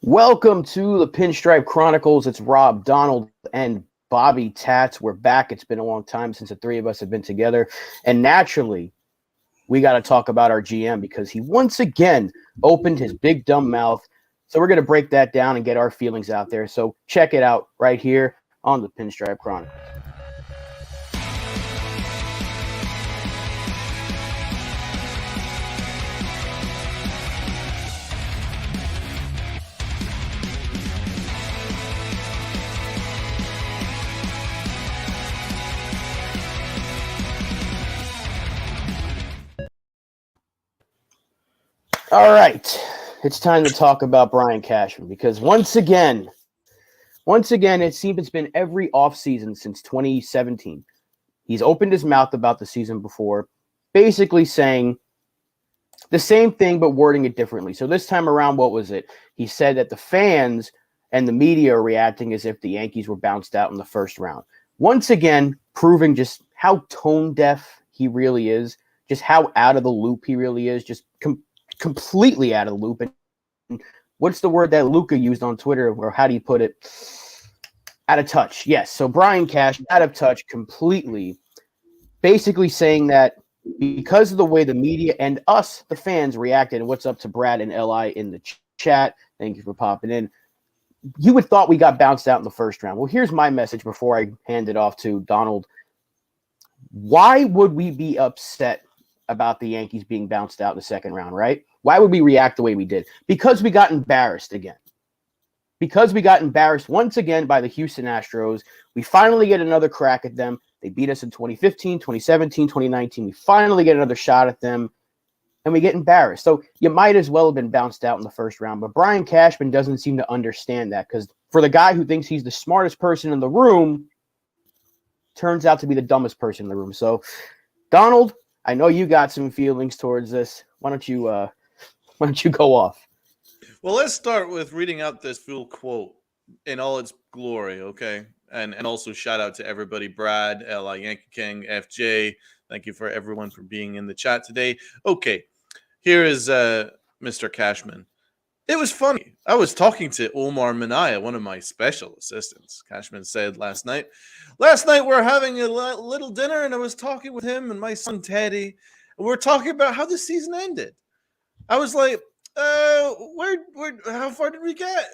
Welcome to the Pinstripe Chronicles. It's Rob, Donald, and Bobby Tats. We're back. It's been a long time since the three of us have been together. And naturally, we got to talk about our GM because he once again opened his big dumb mouth. So we're going to break that down and get our feelings out there. So check it out right here on the Pinstripe Chronicles. All right, it's time to talk about Brian Cashman because once again, it seems it's been every offseason since 2017. He's opened his mouth about the season before, basically saying the same thing but wording it differently. So this time around, what was it? He said that the fans and the media are reacting as if the Yankees were bounced out in the first round. Once again, proving just how tone deaf he really is, just how out of the loop he really is, just completely out of the loop. And what's the word that Luca used on Twitter, or how do you put it? Out of touch. Yes. So Brian Cash, out of touch completely, basically saying that because of the way the media and us, the fans, reacted, and what's up to Brad and Li in the chat, thank you for popping in, you would thought we got bounced out in the first round. Well, here's my message before I hand it off to Donald. Why would we be upset about the Yankees being bounced out in the second round, right? Why would we react the way we did? Because we got embarrassed again. Because we got embarrassed once again by the Houston Astros. We finally get another crack at them. They beat us in 2015, 2017, 2019. We finally get another shot at them, and we get embarrassed. So you might as well have been bounced out in the first round. But Brian Cashman doesn't seem to understand that because for the guy who thinks he's the smartest person in the room, turns out to be the dumbest person in the room. So, Donald, I know you got some feelings towards this. Why don't you go off? Well, let's start with reading out this full quote in all its glory, okay? And also shout out to everybody, Brad, Li Yankee King, FJ. Thank you for everyone for being in the chat today. Okay, here is Mr. Cashman. It was funny. I was talking to Omar Minaya, one of my special assistants. Cashman said last night. Last night we're having a little dinner, and I was talking with him and my son Teddy, and we're talking about how the season ended. I was like, how far did we get?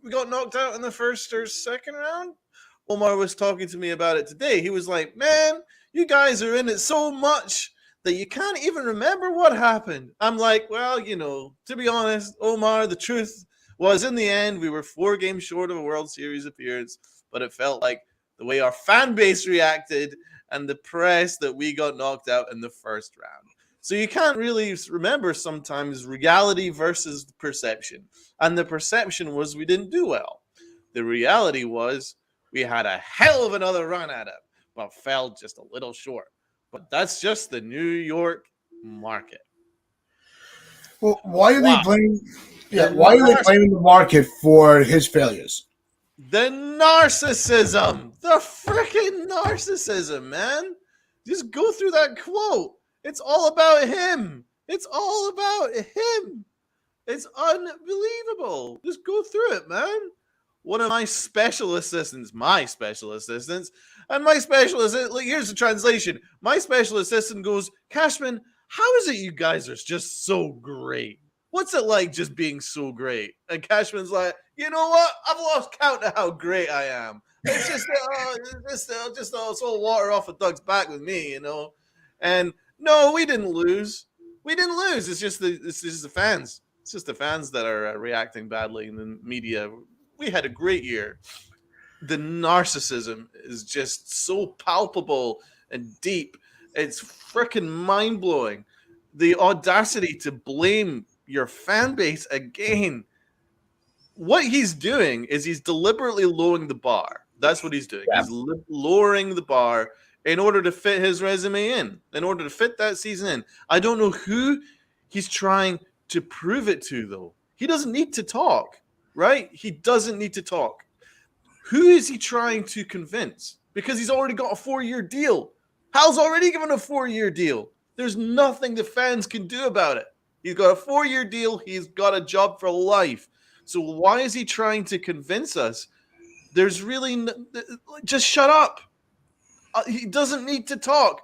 We got knocked out in the first or second round? Omar was talking to me about it today. He was like, man, you guys are in it so much that you can't even remember what happened. I'm like, well, to be honest, Omar, the truth was in the end, we were 4 games short of a World Series appearance, but it felt like the way our fan base reacted and the press that we got knocked out in the first round. So you can't really remember sometimes reality versus perception. And the perception was we didn't do well. The reality was we had a hell of another run at it, but fell just a little short. But that's just the New York market. Well, why are they blaming? Yeah, why are they blaming the market for his failures? The narcissism, the freaking narcissism, man. Just go through that quote. It's all about him. It's all about him. It's unbelievable. Just go through it, man. One of my special assistants, and my special assistant, here's the translation. My special assistant goes, Cashman, how is it you guys are just so great? What's it like just being so great? And Cashman's like, you know what? I've lost count of how great I am. It's just all water off a duck's back with me, And no, we didn't lose. We didn't lose. It's just the fans. It's just the fans that are reacting badly in the media. We had a great year. The narcissism is just so palpable and deep. It's freaking mind-blowing. The audacity to blame your fan base again. What he's doing is he's deliberately lowering the bar. That's what he's doing. Yeah. He's lowering the bar in order to fit his resume in order to fit that season in. I don't know who he's trying to prove it to, though. He doesn't need to talk, right? He doesn't need to talk. Who is he trying to convince? Because he's already got a 4-year deal. Hal's already given a 4-year deal. There's nothing the fans can do about it. He's got a 4-year deal. He's got a job for life. So why is he trying to convince us? There's really just shut up. He doesn't need to talk,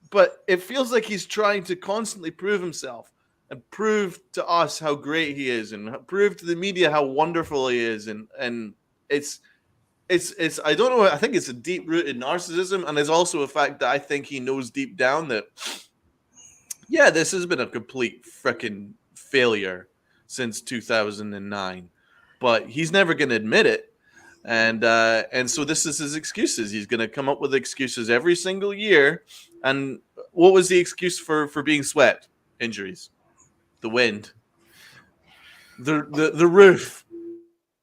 but it feels like he's trying to constantly prove himself and prove to us how great he is and prove to the media how wonderful he is. And it's I don't know. I think it's a deep rooted narcissism, and there's also a fact that I think he knows deep down that yeah, this has been a complete freaking failure since 2009, but he's never going to admit it. And so this is his excuses. He's going to come up with excuses every single year. And what was the excuse for being swept? Injuries, the wind, the roof,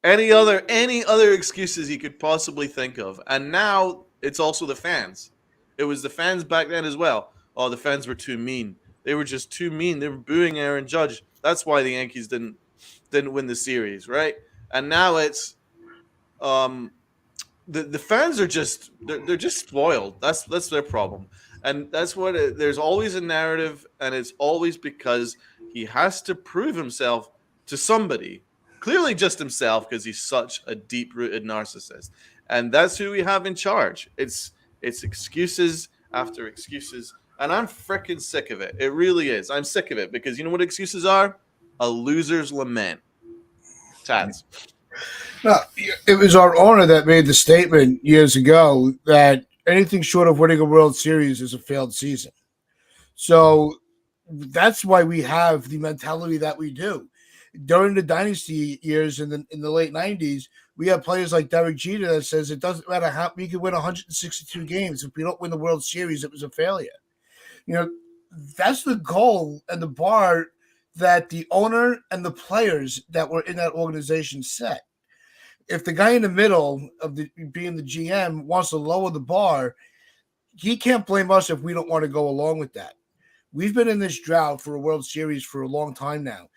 any other excuses he could possibly think of. And now it's also the fans. It was the fans back then as well. Oh, the fans were too mean. They were just too mean. They were booing Aaron Judge. That's why the Yankees didn't win the series, right? And now it's the fans are just they're just spoiled. That's their problem, and that's what there's always a narrative, and it's always because he has to prove himself to somebody. Clearly, just himself, because he's such a deep-rooted narcissist, and that's who we have in charge. It's excuses after excuses, and I'm freaking sick of it. It really is. I'm sick of it because you know what excuses are? A loser's lament. Tats. No, it was our owner that made the statement years ago that anything short of winning a World Series is a failed season. So that's why we have the mentality that we do. During the dynasty years in the late 90s, we have players like Derek Jeter that says it doesn't matter how we could win 162 games. If we don't win the World Series, it was a failure. You know, that's the goal and the bar that the owner and the players that were in that organization set. If the guy in the middle of being the GM wants to lower the bar, he can't blame us if we don't want to go along with that. We've been in this drought for a World Series for a long time now.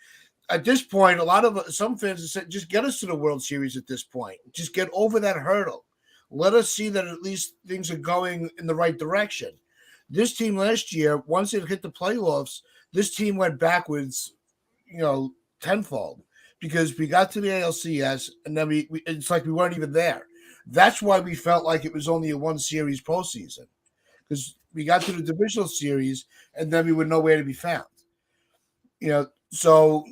At this point, some fans have said, just get us to the World Series at this point. Just get over that hurdle. Let us see that at least things are going in the right direction. This team last year, once it hit the playoffs, this team went backwards, tenfold. Because we got to the ALCS, and then it's like we weren't even there. That's why we felt like it was only a one-series postseason. Because we got to the divisional series, and then we were nowhere to be found. So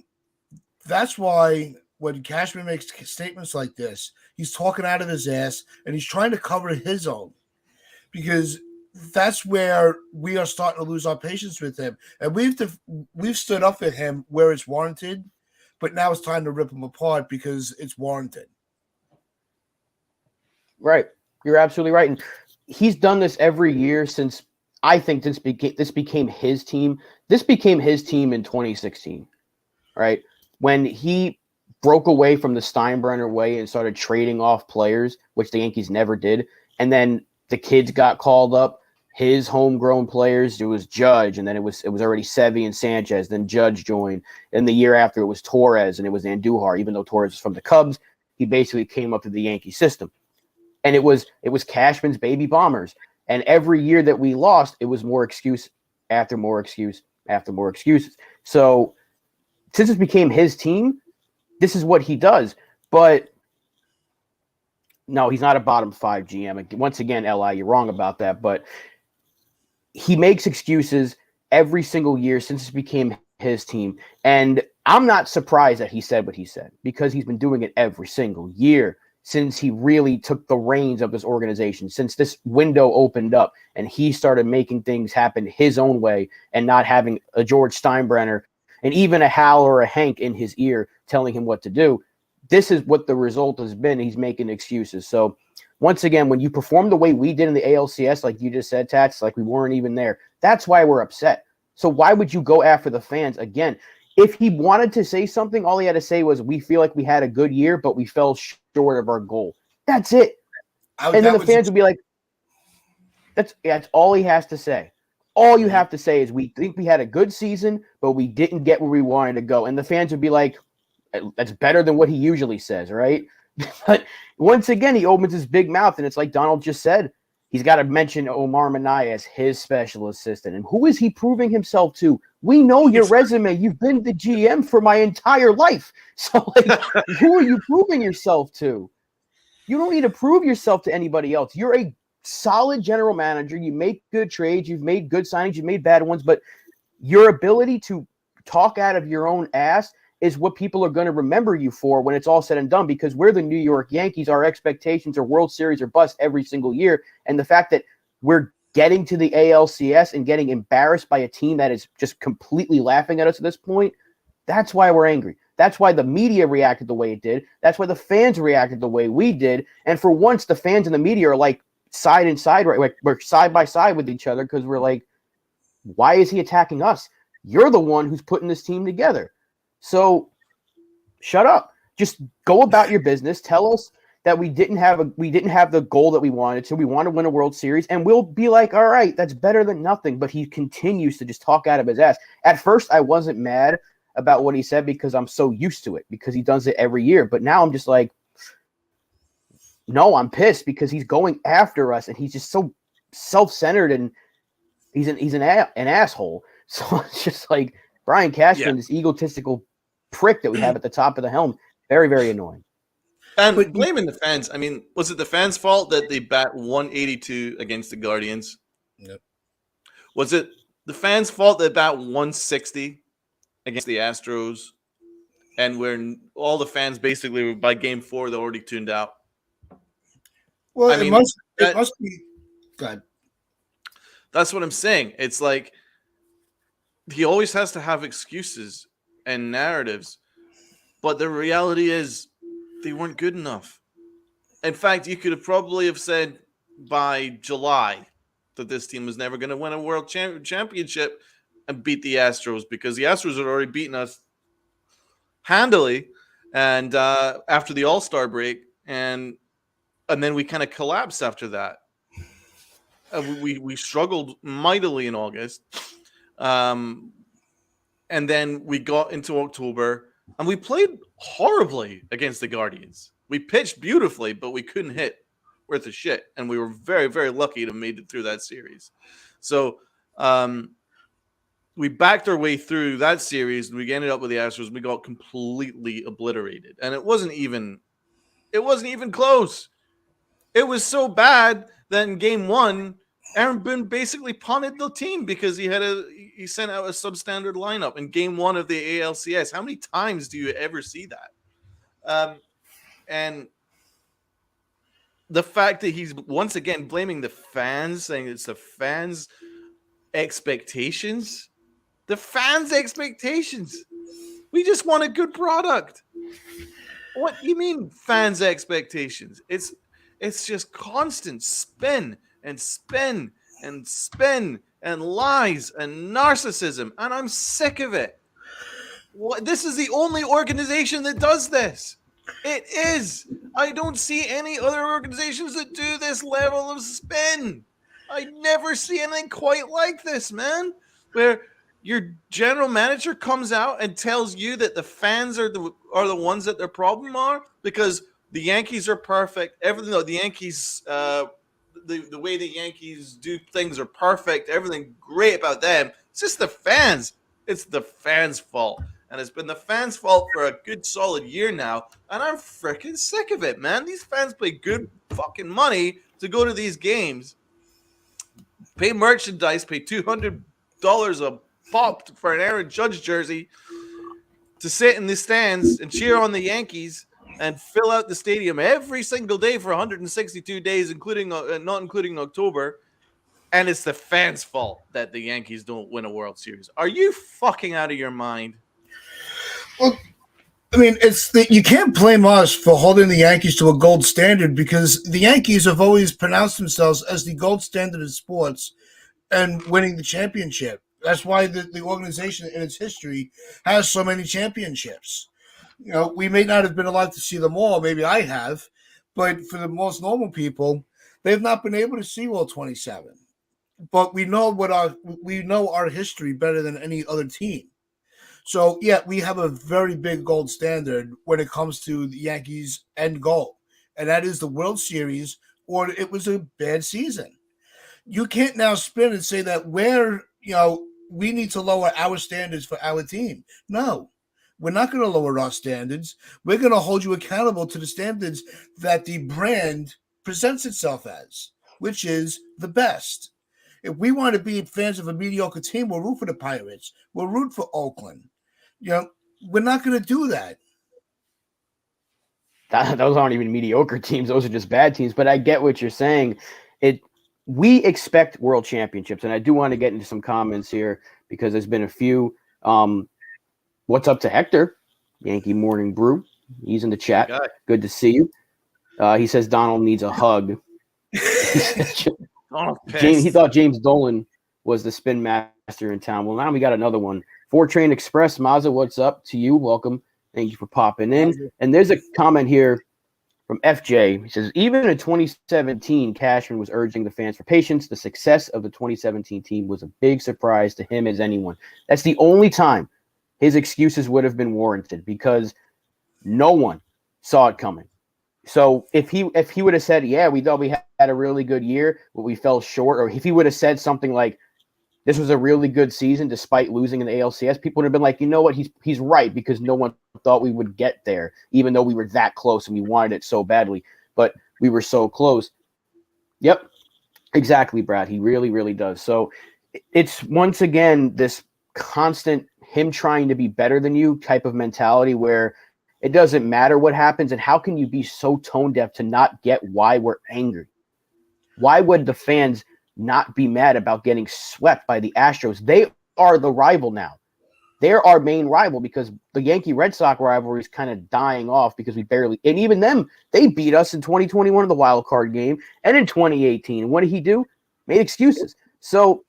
that's why when Cashman makes statements like this, he's talking out of his ass, and he's trying to cover his own. Because that's where we are starting to lose our patience with him. And we've stood up for him where it's warranted, but now it's time to rip him apart because it's warranted. Right. You're absolutely right. And he's done this every year since I think this became his team. This became his team in 2016, right? When he broke away from the Steinbrenner way and started trading off players, which the Yankees never did. And then the kids got called up. His homegrown players, it was Judge, and then it was already Sevy and Sanchez. Then Judge joined, and the year after it was Torres, and it was Andujar. Even though Torres was from the Cubs, he basically came up to the Yankee system, and it was Cashman's baby Bombers. And every year that we lost, it was more excuse after more excuse after more excuses. So since it became his team, this is what he does. But no, he's not a bottom five GM. Once again, Li, you're wrong about that, but he makes excuses every single year since it became his team. And I'm not surprised that he said what he said because he's been doing it every single year since he really took the reins of this organization, since this window opened up and he started making things happen his own way and not having a George Steinbrenner and even a Hal or a Hank in his ear telling him what to do. This is what the result has been. He's making excuses. So once again, when you perform the way we did in the ALCS, like you just said, Tats, like we weren't even there, that's why we're upset. So why would you go after the fans again? If he wanted to say something, all he had to say was, we feel like we had a good year, but we fell short of our goal. That's it. And then the fans would be like, that's all he has to say. All you have to say is, we think we had a good season, but we didn't get where we wanted to go. And the fans would be like, that's better than what he usually says, right? But once again, he opens his big mouth, and it's like Donald just said, he's got to mention Omar Minaya as his special assistant. And who is he proving himself to We know your Exactly. resume. You've been the GM for my entire life. So, like, who are you proving yourself to? You don't need to prove yourself to anybody else. You're a solid general manager. You make good trades. You've made good signings. You've made bad ones. But your ability to talk out of your own ass is what people are going to remember you for when it's all said and done, because we're the New York Yankees. Our expectations are World Series or bust every single year. And the fact that we're getting to the ALCS and getting embarrassed by a team that is just completely laughing at us at this point, that's why we're angry. That's why the media reacted the way it did. That's why the fans reacted the way we did. And for once, the fans and the media are like side and side, right? Like we're side by side with each other because we're like, why is he attacking us? You're the one who's putting this team together. So shut up. Just go about your business. Tell us that we didn't have the goal that we wanted to. We want to win a World Series, and we'll be like, all right, that's better than nothing. But he continues to just talk out of his ass. At first, I wasn't mad about what he said because I'm so used to it, because he does it every year. But now I'm just like, no, I'm pissed because he's going after us, and he's just so self-centered, and he's an asshole. So it's just like Brian Cashman, this egotistical prick that we have at the top of the helm. Very, very annoying. And blaming the fans. I mean, was it the fans' fault that they bat 182 against the Guardians? Yep. Was it the fans' fault that bat 160 against the Astros? And where all the fans basically were, by game 4, they're already tuned out. Well, I it mean, must be. God. That's what I'm saying. It's like he always has to have excuses and narratives, but the reality is they weren't good enough. In fact, you could have probably have said by July that this team was never going to win a world championship and beat the Astros, because the Astros had already beaten us handily, and after the All-Star break, and then we kind of collapsed after that. We struggled mightily in August, and then we got into October, and we played horribly against the Guardians. We pitched beautifully, but we couldn't hit worth a shit, and we were very, very lucky to have made it through that series. So we backed our way through that series, and we ended up with the Astros. And we got completely obliterated, and it wasn't even close. It was so bad that in game 1, Aaron Boone basically punted the team because he sent out a substandard lineup in game 1 of the ALCS. How many times do you ever see that? And the fact that he's once again blaming the fans, saying it's the fans' expectations. The fans' expectations. We just want a good product. What do you mean fans' expectations? It's just constant spin and spin and spin and lies and narcissism, and I'm sick of it. This is the only organization that does this. It is. I don't see any other organizations that do this level of spin. I never see anything quite like this, man. Where your general manager comes out and tells you that the fans are the ones that their problem are, because the Yankees are perfect. Everything, the Yankees, the way the Yankees do things are perfect. Everything great about them. It's just the fans. It's the fans' fault. And it's been the fans' fault for a good solid year now. And I'm freaking sick of it, man. These fans pay good fucking money to go to these games, pay merchandise, pay $200 a pop for an Aaron Judge jersey, to sit in the stands and cheer on the Yankees and fill out the stadium every single day for 162 days, including not including October. And it's the fans' fault that the Yankees don't win a World Series. Are you fucking out of your mind? Well, I mean, you can't blame us for holding the Yankees to a gold standard, because the Yankees have always pronounced themselves as the gold standard in sports and winning the championship. That's why the organization in its history has so many championships. You know, we may not have been allowed to see them all. Maybe I have, but for the most normal people, they've not been able to see all 27. But we know our history better than any other team. So, yeah, we have a very big gold standard when it comes to the Yankees' end goal, and that is the World Series, or it was a bad season. You can't now spin and say that we need to lower our standards for our team. No, we're not going to lower our standards. We're going to hold you accountable to the standards that the brand presents itself as, which is the best. If we want to be fans of a mediocre team, we'll root for the Pirates. We'll root for Oakland. We're not going to do that. Those aren't even mediocre teams. Those are just bad teams. But I get what you're saying. We expect world championships, and I do want to get into some comments here because there's been a few. What's up to Hector? Yankee Morning Brew. He's in the chat. Good to see you. He says Donald needs a hug. He thought James Dolan was the spin master in town. Well, now we got another one. 4-Train Express. Mazza, what's up to you? Welcome. Thank you for popping in. And there's a comment here from FJ. He says, even in 2017, Cashman was urging the fans for patience. The success of the 2017 team was a big surprise to him as anyone. That's the only time his excuses would have been warranted because no one saw it coming. So if he would have said, yeah, we thought we had a really good year, but we fell short, or if he would have said something like, this was a really good season despite losing in the ALCS, people would have been like, you know what, he's right, because no one thought we would get there, even though we were that close and we wanted it so badly. But we were so close. Yep, exactly, Brad. He really, really does. So it's once again this constant him trying to be better than you type of mentality where it doesn't matter what happens. And how can you be so tone deaf to not get why we're angry? Why would the fans not be mad about getting swept by the Astros? They are the rival now. They're our main rival because the Yankee-Red Sox rivalry is kind of dying off because we barely – and even them, they beat us in 2021 in the wild card game and in 2018. And what did he do? Made excuses. So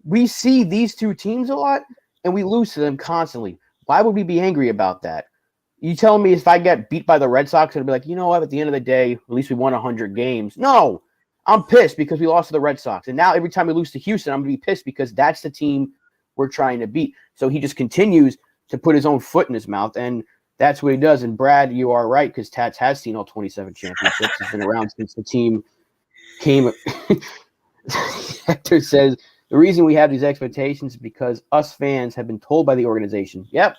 we see these two teams a lot, and we lose to them constantly. Why would we be angry about that? You telling me if I get beat by the Red Sox, I'd be like, you know what, at the end of the day, at least we won 100 games. No, I'm pissed because we lost to the Red Sox. And now every time we lose to Houston, I'm going to be pissed because that's the team we're trying to beat. So he just continues to put his own foot in his mouth, and that's what he does. And Brad, you are right, because Tats has seen all 27 championships. He's been around since the team came. Hector says, the reason we have these expectations is because us fans have been told by the organization. Yep,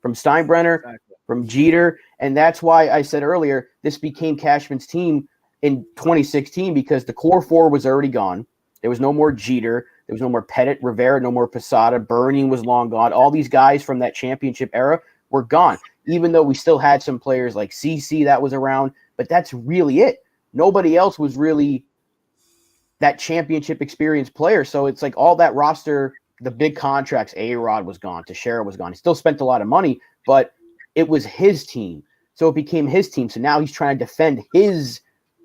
from Steinbrenner, from Jeter, and that's why I said earlier this became Cashman's team in 2016 because the core four was already gone. There was no more Jeter. There was no more Pettit, Rivera, no more Posada. Bernie was long gone. All these guys from that championship era were gone, even though we still had some players like CC that was around, but that's really it. Nobody else was really that championship experience player. So it's like all that roster, the big contracts, A-Rod was gone, Teixeira was gone. He still spent a lot of money, but it was his team. So it became his team. So now he's trying to defend his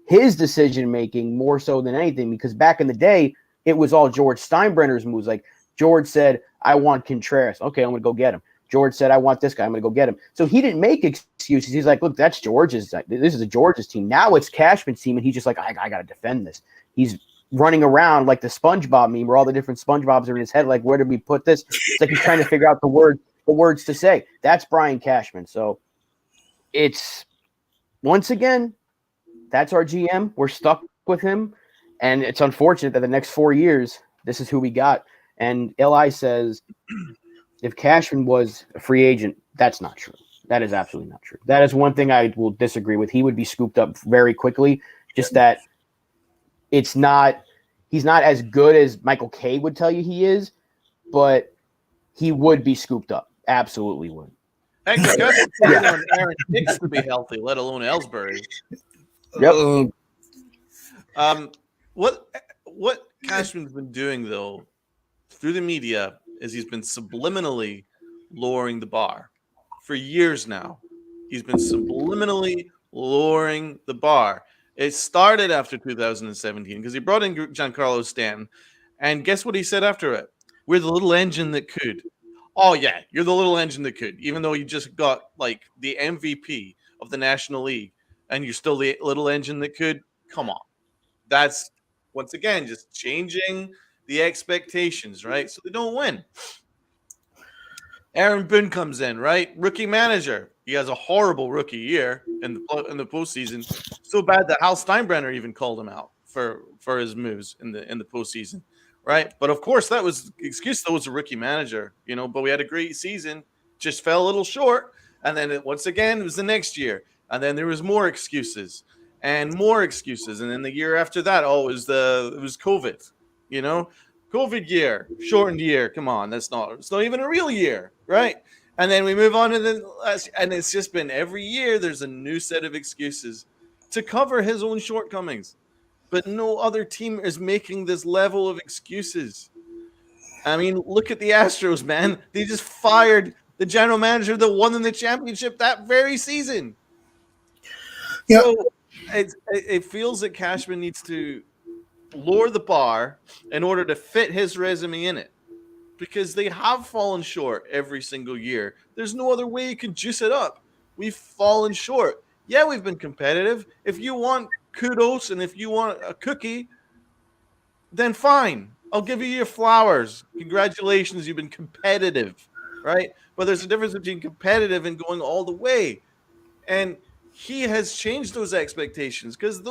decision-making more so than anything, because back in the day, it was all George Steinbrenner's moves. Like George said, I want Contreras. Okay, I'm going to go get him. George said, I want this guy. I'm going to go get him. So he didn't make excuses. He's like, look, that's George's. This is a George's team. Now it's Cashman's team, and he's just like, I got to defend this. He's running around like the SpongeBob meme where all the different SpongeBobs are in his head. Like, where did we put this? It's like he's trying to figure out the words to say. That's Brian Cashman. So it's, once again, that's our GM. We're stuck with him. And it's unfortunate that the next 4 years, this is who we got. And Eli says, if Cashman was a free agent, that's not true. That is absolutely not true. That is one thing I will disagree with. He would be scooped up very quickly. Just that he's not as good as Michael Kay would tell you he is, but he would be scooped up. Absolutely would. Heck, on Aaron Hicks to be healthy, let alone Ellsbury. Yep. What Cashman's been doing though through the media is he's been subliminally lowering the bar for years now. He's been subliminally lowering the bar. It started after 2017 because he brought in Giancarlo Stanton, and guess what he said after it? We're the little engine that could. Oh yeah, you're the little engine that could, even though you just got like the MVP of the National League, and you're still the little engine that could. Come on. That's, once again, just changing the expectations, right? So they don't win. Aaron Boone comes in, right? Rookie manager. He has a horrible rookie year in the postseason. So bad that Hal Steinbrenner even called him out for his moves in the postseason. right? But of course, that was excuse. That was a rookie manager, But we had a great season, just fell a little short, and then once again it was the next year, and then there was more excuses and more excuses, and then the year after that, it was COVID, you know, COVID year, shortened year. Come on, it's not even a real year, right? And then we move on to the last, and it's just been every year there's a new set of excuses to cover his own shortcomings. But no other team is making this level of excuses. I mean, look at the Astros, man. They just fired the general manager that won them the championship that very season. Yeah. So it feels that Cashman needs to lower the bar in order to fit his resume in it, because they have fallen short every single year. There's no other way you can juice it up. We've fallen short. Yeah, we've been competitive. If you want kudos and if you want a cookie, then fine. I'll give you your flowers. Congratulations, you've been competitive, right? But there's a difference between competitive and going all the way. And he has changed those expectations because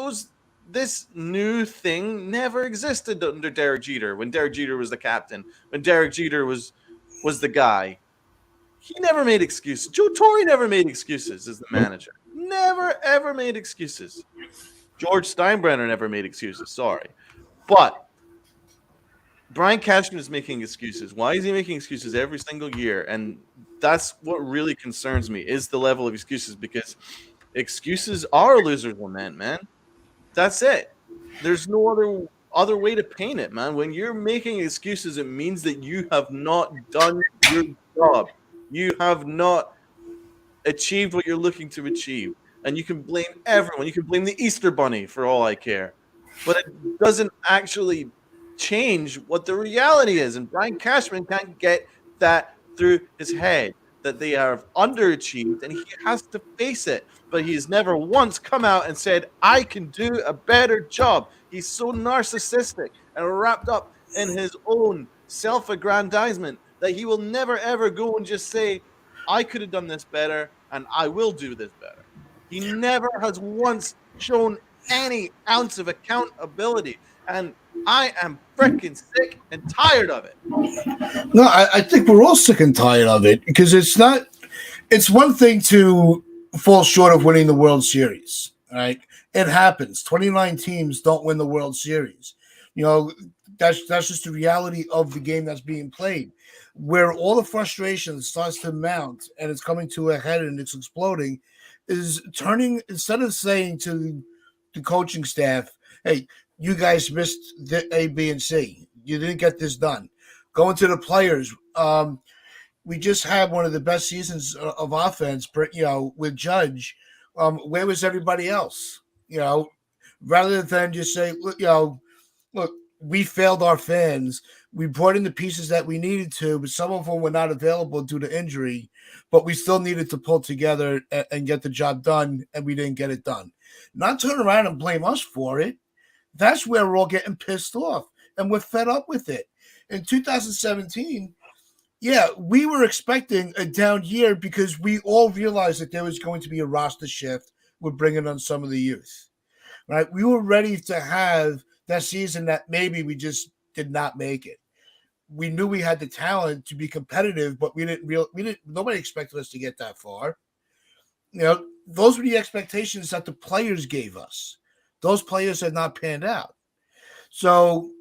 this new thing never existed under Derek Jeter when Derek Jeter was the captain, when Derek Jeter was the guy. He never made excuses. Joe Torre never made excuses as the manager. Never, ever made excuses. George Steinbrenner never made excuses. Sorry. But Brian Cashman is making excuses. Why is he making excuses every single year? And that's what really concerns me is the level of excuses, because excuses are a loser's lament, man. That's it. There's no other way to paint it, man. When you're making excuses, it means that you have not done your job. You have not achieved what you're looking to achieve. And you can blame everyone. You can blame the Easter Bunny for all I care. But it doesn't actually change what the reality is. And Brian Cashman can't get that through his head, that they have underachieved, and he has to face it. But he's never once come out and said, I can do a better job. He's so narcissistic and wrapped up in his own self-aggrandizement that he will never, ever go and just say, I could have done this better, and I will do this better. He never has once shown any ounce of accountability. And I am freaking sick and tired of it. No, I think we're all sick and tired of it, because it's one thing to fall short of winning the World Series, right? It happens. 29 teams don't win the World Series. That's just the reality of the game that's being played, where all the frustration starts to mount and it's coming to a head and it's exploding, is turning, instead of saying to the coaching staff, hey, you guys missed the A, B, and C. You didn't get this done. Going to the players, we just had one of the best seasons of offense, with Judge. Where was everybody else? Rather than just say, look, we failed our fans. We brought in the pieces that we needed to, but some of them were not available due to injury. But we still needed to pull together and get the job done, and we didn't get it done. Not turn around and blame us for it. That's where we're all getting pissed off, and we're fed up with it. In 2017, yeah, we were expecting a down year because we all realized that there was going to be a roster shift. We're bringing on some of the youth, right? We were ready to have that season that maybe we just did not make it. We knew we had the talent to be competitive, but nobody expected us to get that far. Those were the expectations that the players gave us. Those players had not panned out. So,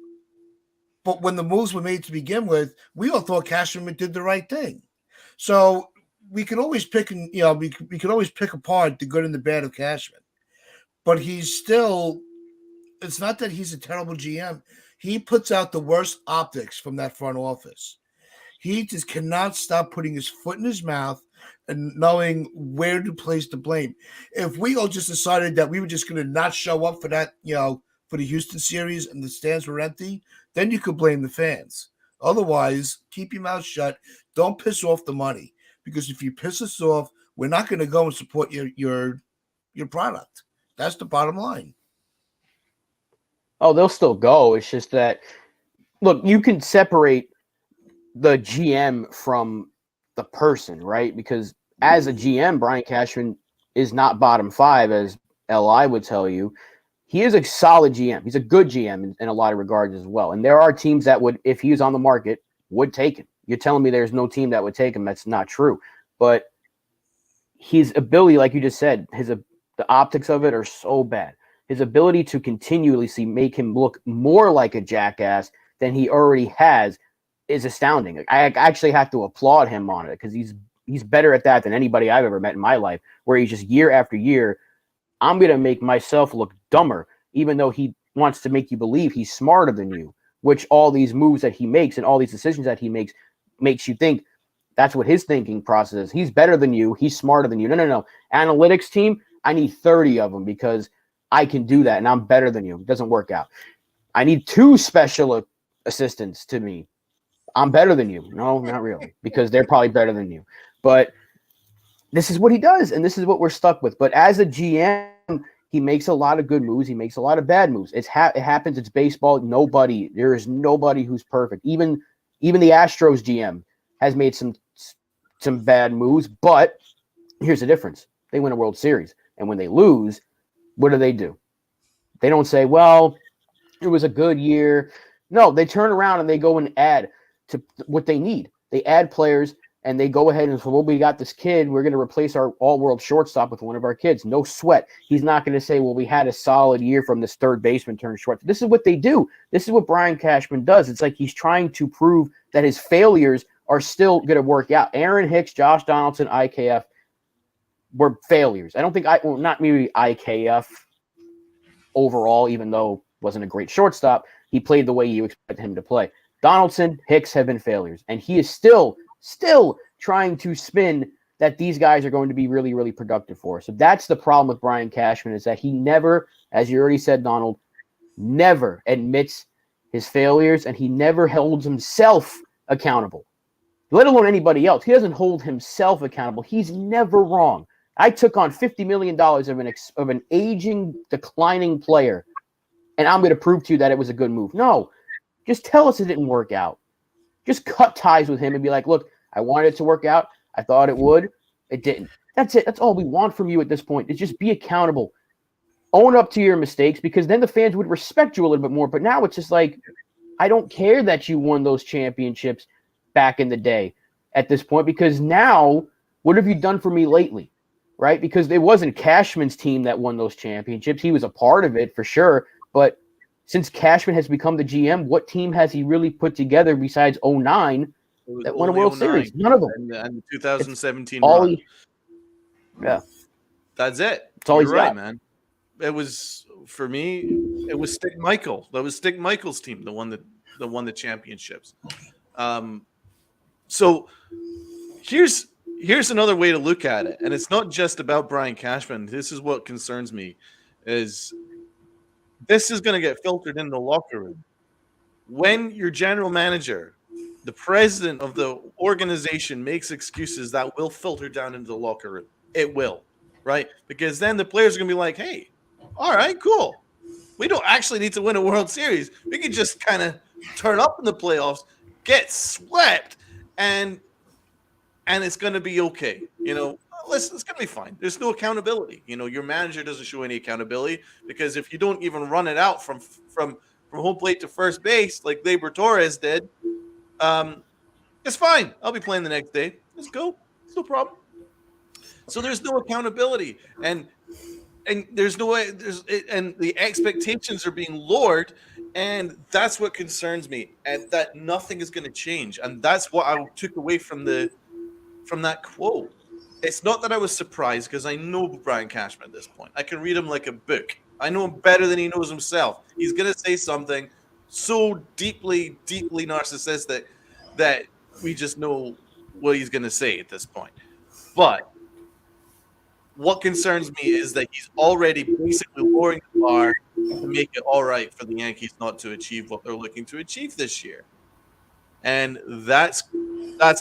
but when the moves were made to begin with, we all thought Cashman did the right thing. So we could always pick, we could always pick apart the good and the bad of Cashman. But he's still, it's not that he's a terrible GM. He puts out the worst optics from that front office. He just cannot stop putting his foot in his mouth and knowing where to place the blame. If we all just decided that we were just going to not show up for that, for the Houston series and the stands were empty, then you could blame the fans. Otherwise, keep your mouth shut. Don't piss off the money, because if you piss us off, we're not going to go and support your product. That's the bottom line. Oh, they'll still go. It's just that, look, you can separate the GM from the person, right? Because as a GM, Brian Cashman is not bottom five, as LI would tell you. he is a solid GM. He's a good GM in a lot of regards as well. And there are teams that would, if he was on the market, would take him. You're telling me there's no team that would take him. That's not true. But his ability, like you just said, the optics of it are so bad. His ability to continuously make him look more like a jackass than he already has is astounding. I actually have to applaud him on it because he's better at that than anybody I've ever met in my life, where he's just year after year, I'm going to make myself look dumber, even though he wants to make you believe he's smarter than you, which all these moves that he makes and all these decisions that he makes you think that's what his thinking process is. He's better than you. He's smarter than you. No. Analytics team, I need 30 of them because I can do that and I'm better than you. It doesn't work out. I need 2 special assistants to me. I'm better than you. No, not really, because they're probably better than you. But this is what he does, and this is what we're stuck with. But as a GM, he makes a lot of good moves. He makes a lot of bad moves. It happens. It's baseball. There is nobody who's perfect. Even the Astros GM has made some bad moves. But here's the difference: they win a World Series, and when they lose, what do? They don't say, "Well, it was a good year." No, they turn around and they go and add to what they need. They add players. And they go ahead and say, well, we got this kid. We're going to replace our all-world shortstop with one of our kids. No sweat. He's not going to say, well, we had a solid year from this third baseman turned short. This is what they do. This is what Brian Cashman does. It's like he's trying to prove that his failures are still going to work out. Aaron Hicks, Josh Donaldson, IKF were failures. I don't think not maybe IKF overall, even though wasn't a great shortstop. He played the way you expect him to play. Donaldson, Hicks have been failures. And he is still trying to spin that these guys are going to be really, really productive for us. So that's the problem with Brian Cashman, is that he never, as you already said, Donald, never admits his failures, and he never holds himself accountable, let alone anybody else. He doesn't hold himself accountable. He's never wrong. I took on $50 million of an aging, declining player, and I'm going to prove to you that it was a good move. No, just tell us it didn't work out. Just cut ties with him and be like, look, I wanted it to work out. I thought it would. It didn't. That's it. That's all we want from you at this point, is just be accountable. Own up to your mistakes, because then the fans would respect you a little bit more. But now it's just like, I don't care that you won those championships back in the day at this point, because now what have you done for me lately, right? Because it wasn't Cashman's team that won those championships. He was a part of it for sure. But since Cashman has become the GM, what team has he really put together besides 09 that won a World Series? None of them. And the 2017 run. Yeah. That's it. That's all You're he's right, got. man. It was, for me, it was Stick Michael. That was Stick Michael's team, the one that won the championships. So here's another way to look at it. And it's not just about Brian Cashman. This is what concerns me, is this is going to get filtered in the locker room. When your general manager, the president of the organization, makes excuses, that will filter down into the locker room. It will, right? Because then the players are going to be like, hey, all right, cool. We don't actually need to win a World Series. We can just kind of turn up in the playoffs, get swept, and it's going to be okay. You know, listen, it's going to be fine. There's no accountability. You know, your manager doesn't show any accountability, because if you don't even run it out from home plate to first base like Labor Torres did, it's fine. I'll be playing the next day. Let's go. It's no problem. So there's no accountability, and there's no way. And the expectations are being lowered, and that's what concerns me. And that nothing is going to change, and that's what I took away from that quote. It's not that I was surprised, because I know Brian Cashman at this point. I can read him like a book. I know him better than he knows himself. He's going to say something so deeply, deeply narcissistic that we just know what he's going to say at this point. But what concerns me is that he's already basically lowering the bar to make it all right for the Yankees not to achieve what they're looking to achieve this year. And that's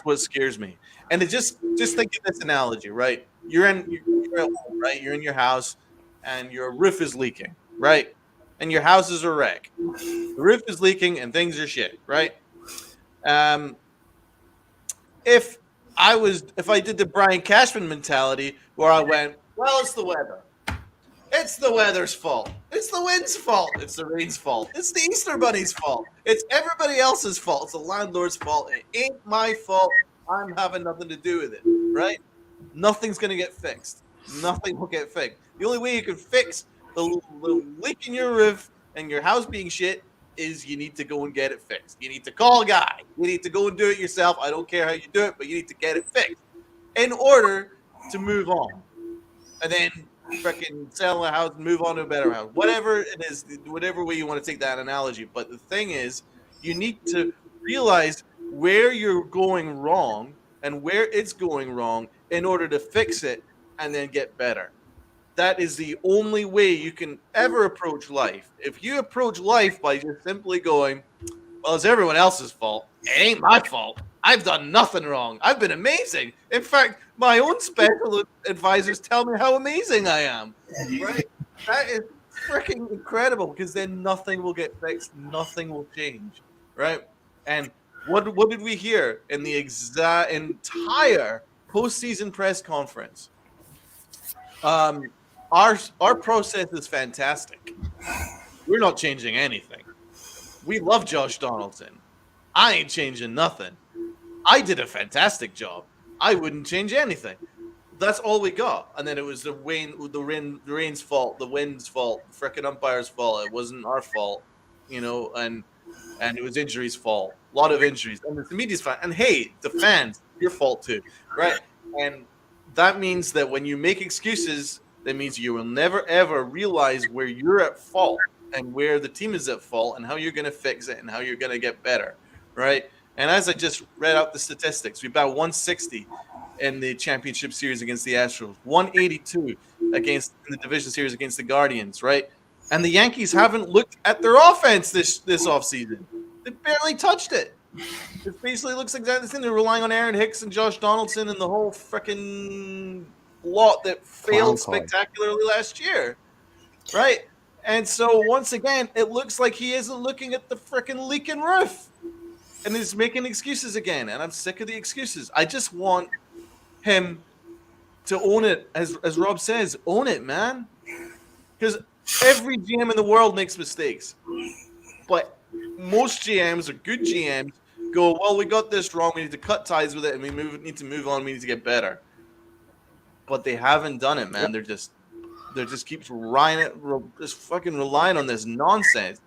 what scares me. And it just think of this analogy, right? You're at home, right? You're in your house, and your roof is leaking, right? And your house is a wreck. The roof is leaking and things are shit, right? If I did the Brian Cashman mentality, where I went, well, it's the weather. It's the weather's fault. It's the wind's fault. It's the rain's fault. It's the Easter Bunny's fault. It's everybody else's fault. It's the landlord's fault. It ain't my fault. I'm having nothing to do with it, right? Nothing's going to get fixed. Nothing will get fixed. The only way you can fix the leak in your roof and your house being shit is you need to go and get it fixed. You need to call a guy. You need to go and do it yourself. I don't care how you do it, but you need to get it fixed in order to move on. And then freaking sell a house and move on to a better house. Whatever it is, whatever way you want to take that analogy. But the thing is, you need to realize where you're going wrong and where it's going wrong in order to fix it and then get better. That is the only way you can ever approach life. If you approach life by just simply going, well, it's everyone else's fault. It ain't my fault. I've done nothing wrong. I've been amazing. In fact, my own special advisors tell me how amazing I am. Right? That is freaking incredible because then nothing will get fixed. Nothing will change. Right? And what did we hear in the entire postseason press conference? Our process is fantastic. We're not changing anything. We love Josh Donaldson. I ain't changing nothing. I did a fantastic job. I wouldn't change anything. That's all we got. And then it was the rain's fault, the wind's fault, the frickin' umpire's fault. It wasn't our fault, and it was injuries' fault. A lot of injuries. And the media's fault. And hey, the fans, your fault too, right? And that means that when you make excuses, that means you will never ever realize where you're at fault and where the team is at fault and how you're going to fix it and how you're going to get better, right? And as I just read out the statistics, we about 160 in the championship series against the Astros, 182 in the division series against the Guardians, right? And the Yankees haven't looked at their offense this offseason. They barely touched it. It basically looks exactly the same. They're relying on Aaron Hicks and Josh Donaldson and the whole freaking lot that failed spectacularly last year, right? And so once again, it looks like he isn't looking at the freaking leaking roof. And he's making excuses again, and I'm sick of the excuses. I just want him to own it, as Rob says, own it, man. Because every GM in the world makes mistakes. But most GMs or good GMs go, well, we got this wrong. We need to cut ties with it, and we need to move on. We need to get better. But they haven't done it, man. They're just keeps just fucking relying on this nonsense.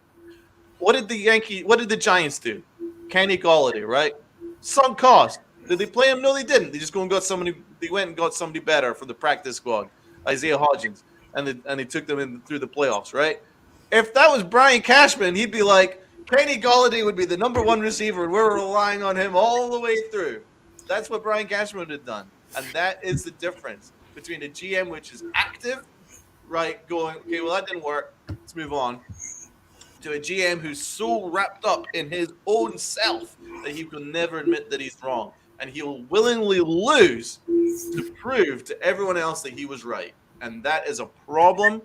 What did the Giants do? Kenny Galladay, right? Sunk cost. Did they play him? No, they didn't. They just go and got somebody. They went and got somebody better from the practice squad, Isaiah Hodgins, and they took them through the playoffs, right? If that was Brian Cashman, he'd be like, Kenny Galladay would be the number one receiver, and we're relying on him all the way through. That's what Brian Cashman would have done, and that is the difference between a GM which is active, right? Going, okay, well that didn't work. Let's move on. To a GM who's so wrapped up in his own self that he will never admit that he's wrong. And he'll willingly lose to prove to everyone else that he was right. And that is a problem.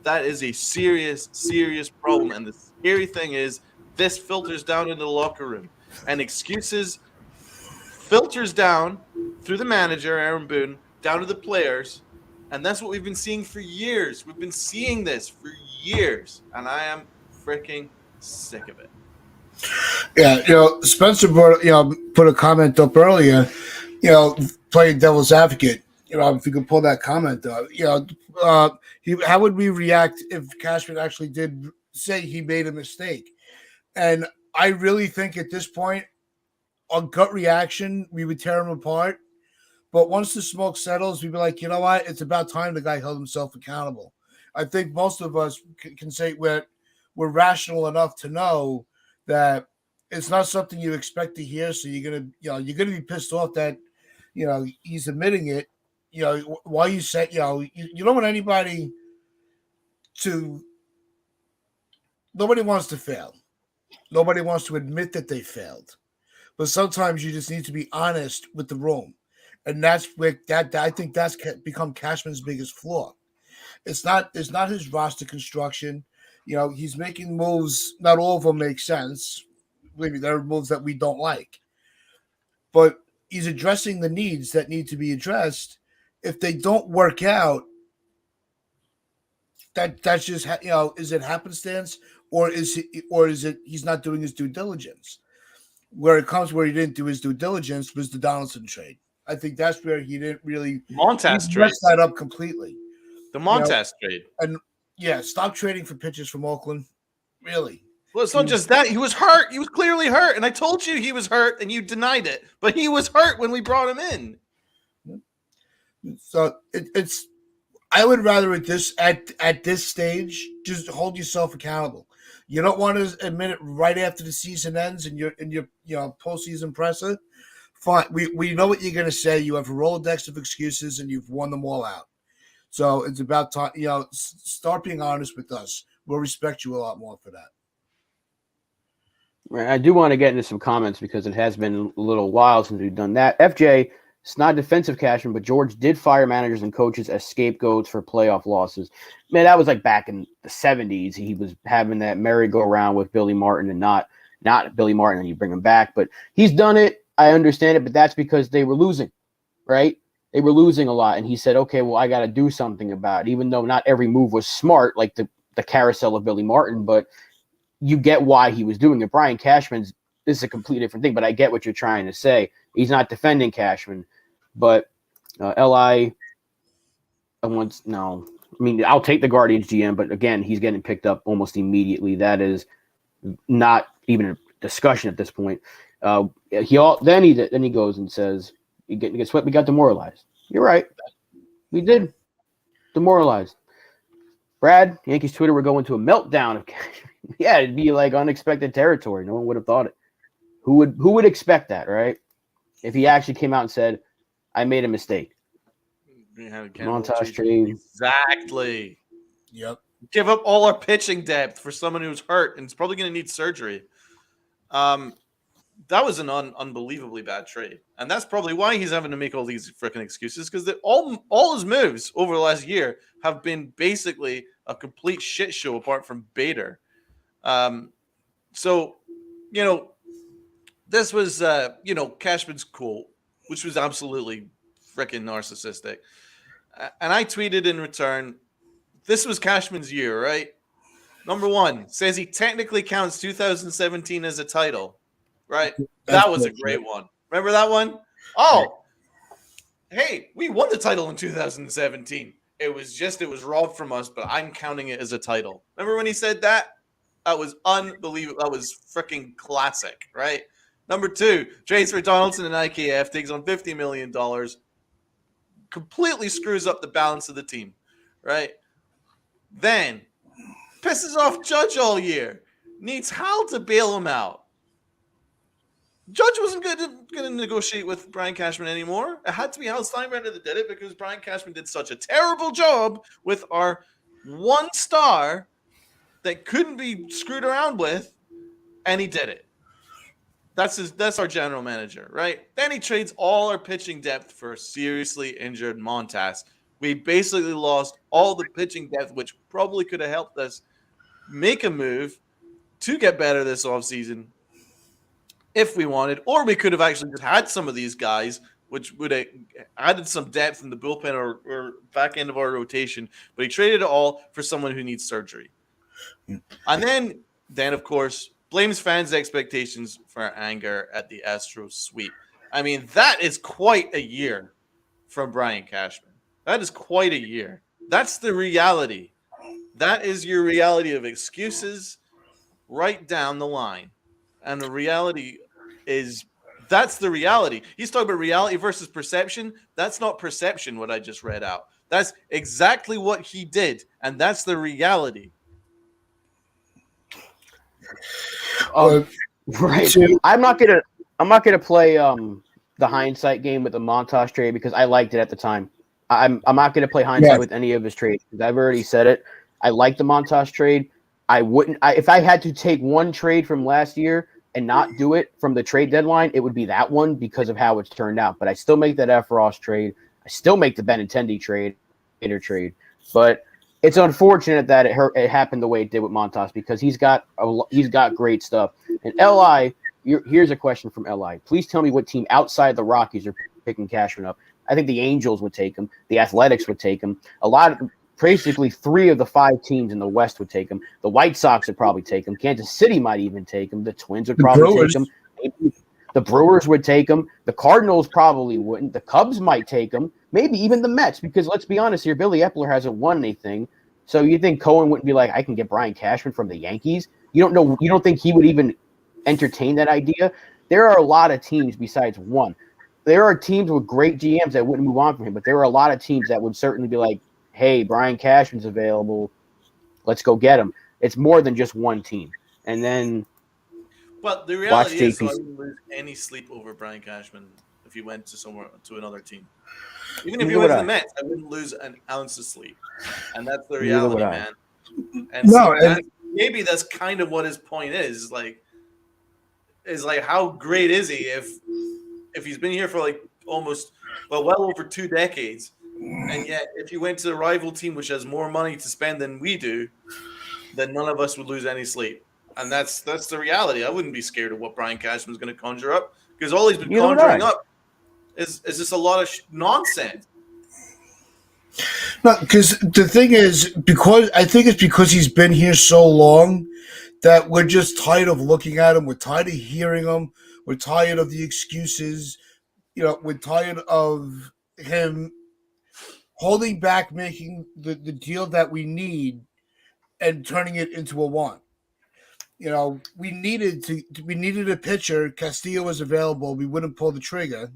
That is a serious, serious problem. And the scary thing is this filters down into the locker room. And excuses filters down through the manager, Aaron Boone, down to the players. And that's what we've been seeing for years. We've been seeing this for years. And I am freaking sick of it. Yeah, Spencer put a comment up earlier, playing devil's advocate. If you could pull that comment up, how would we react if Cashman actually did say he made a mistake? And I really think at this point, on gut reaction, we would tear him apart. But once the smoke settles, we'd be like, you know what? It's about time the guy held himself accountable. I think most of us can say we're rational enough to know that it's not something you expect to hear. So you're gonna be pissed off that he's admitting it. Why you say you don't want anybody to. Nobody wants to fail. Nobody wants to admit that they failed. But sometimes you just need to be honest with the room, and that's where I think that's become Cashman's biggest flaw. It's not his roster construction. He's making moves. Not all of them make sense. Maybe there are moves that we don't like. But he's addressing the needs that need to be addressed. If they don't work out, that's just is it happenstance, or is it he's not doing his due diligence? Where it comes where he didn't do his due diligence was the Donaldson trade. I think that's where he didn't really he Montas trade. messed that up completely. The Montas trade. And yeah, stop trading for pitchers from Oakland. Really. Well, it's not just that. He was hurt. He was clearly hurt. And I told you he was hurt and you denied it. But he was hurt when we brought him in. So it's I would rather at this stage just hold yourself accountable. You don't want to admit it right after the season ends and your postseason presser. Fine, we know what you're going to say. You have a Rolodex of excuses and you've won them all out. So it's about time. Start being honest with us. We'll respect you a lot more for that. I do want to get into some comments because it has been a little while since we've done that. FJ, it's not defensive Cashman, but George did fire managers and coaches as scapegoats for playoff losses. Man, that was like back in the 70s. He was having that merry-go-round with Billy Martin and not Billy Martin, and you bring him back. But he's done it. I understand it, but that's because they were losing, right? They were losing a lot, and he said, okay, well, I got to do something about it, even though not every move was smart, like the carousel of Billy Martin, but you get why he was doing it. Brian Cashman's this is a completely different thing, but I get what you're trying to say. He's not defending Cashman, but I'll take the Guardians GM, but again, he's getting picked up almost immediately. That is not even a discussion at this point. Then he goes and says, he gets swept. We got demoralized. You're right. We did demoralized. Brad, Yankees Twitter, we're going to a meltdown of Cashman. Yeah, it'd be like unexpected territory. No one would have thought it. Who would expect that, right? If he actually came out and said, I made a mistake. Montage trade. Exactly. Yep. Give up all our pitching depth for someone who's hurt and is probably going to need surgery. That was an unbelievably bad trade. And that's probably why he's having to make all these freaking excuses, because all his moves over the last year have been basically a complete shit show apart from Bader. This was, Cashman's cool, which was absolutely freaking narcissistic. And I tweeted in return, this was Cashman's year, right? Number one, says he technically counts 2017 as a title, right? That was a great one. Remember that one? Oh, hey, we won the title in 2017. It was robbed from us, but I'm counting it as a title. Remember when he said that? That was unbelievable. That was freaking classic, right? Number two, trades for Donaldson and IKF, takes on $50 million, completely screws up the balance of the team, right? Then pisses off Judge all year, needs Hal to bail him out. Judge wasn't going to negotiate with Brian Cashman anymore. It had to be Hal Steinbrenner that did it because Brian Cashman did such a terrible job with our one star that couldn't be screwed around with, and he did it. That's our general manager, right? Then he trades all our pitching depth for a seriously injured Montas. We basically lost all the pitching depth, which probably could have helped us make a move to get better this offseason if we wanted, or we could have actually just had some of these guys, which would have added some depth in the bullpen or back end of our rotation. But he traded it all for someone who needs surgery. And then of course, blames fans' expectations for our anger at the Astros sweep. I mean, that is quite a year from Brian Cashman. That is quite a year. That's the reality. That is your reality of excuses right down the line. And the reality is that's the reality. He's talking about reality versus perception. That's not perception, what I just read out. That's exactly what he did. And that's the reality. Right. I'm not gonna play the hindsight game with the Montage trade because I liked it at the time. I'm not gonna play hindsight with any of his trades because I've already said it. I like the Montage trade. If I had to take one trade from last year and not do it from the trade deadline, it would be that one because of how it's turned out. But I still make that F. Ross trade. I still make the Benintendi trade, but it's unfortunate that it happened the way it did with Montas because he's got great stuff. And LI, here's a question from LI. Please tell me what team outside the Rockies are picking Cashman up. I think the Angels would take him. The Athletics would take him. basically 3 of the 5 teams in the West would take him. The White Sox would probably take him. Kansas City might even take him. The Twins would The probably Brewers. take him. Maybe the Brewers would take him. The Cardinals probably wouldn't. The Cubs might take him. Maybe even the Mets, because let's be honest here, Billy Epler hasn't won anything. So you think Cohen wouldn't be like, I can get Brian Cashman from the Yankees? You don't know. You don't think he would even entertain that idea? There are a lot of teams besides one. There are teams with great GMs that wouldn't move on from him, but there are a lot of teams that would certainly be like, hey, Brian Cashman's available. Let's go get him. It's more than just one team. And then But the reality is, JP. I wouldn't lose any sleep over Brian Cashman if he went to another team. Even if he Neither went would to I. the Mets, I wouldn't lose an ounce of sleep. And that's the Neither would reality, I. man. And No, see, and- maybe that's kind of what his point is. Is how great is he if he's been here for like well over 2 decades, and yet if you went to the rival team which has more money to spend than we do, then none of us would lose any sleep. And that's the reality. I wouldn't be scared of what Brian Cashman's going to conjure up, because all he's been Neither would conjuring I. up is just a lot of nonsense. No, because the thing is, because I think it's because he's been here so long that we're just tired of looking at him. We're tired of hearing him. We're tired of the excuses. We're tired of him holding back, making the deal that we need and turning it into a want. We needed a pitcher. Castillo was available. We wouldn't pull the trigger.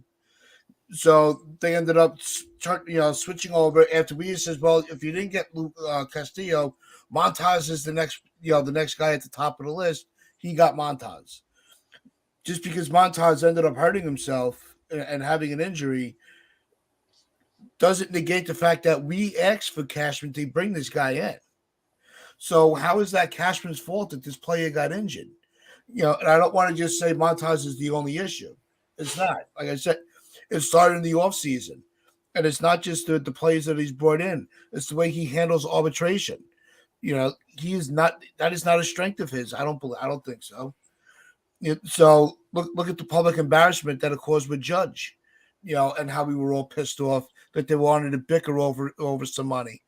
So they ended up, switching over after we says, well, if you didn't get Castillo, Montaz is the next guy at the top of the list. He got Montaz. Just because Montaz ended up hurting himself and having an injury doesn't negate the fact that we asked for Cashman to bring this guy in. So how is that Cashman's fault that this player got injured? And I don't want to just say Montaz is the only issue. It's not. Like I said, it started in the offseason. And it's not just the players that he's brought in. It's the way he handles arbitration. That is not a strength of his. I don't think so. So look at the public embarrassment that it caused with Judge, and how we were all pissed off that they wanted to bicker over some money,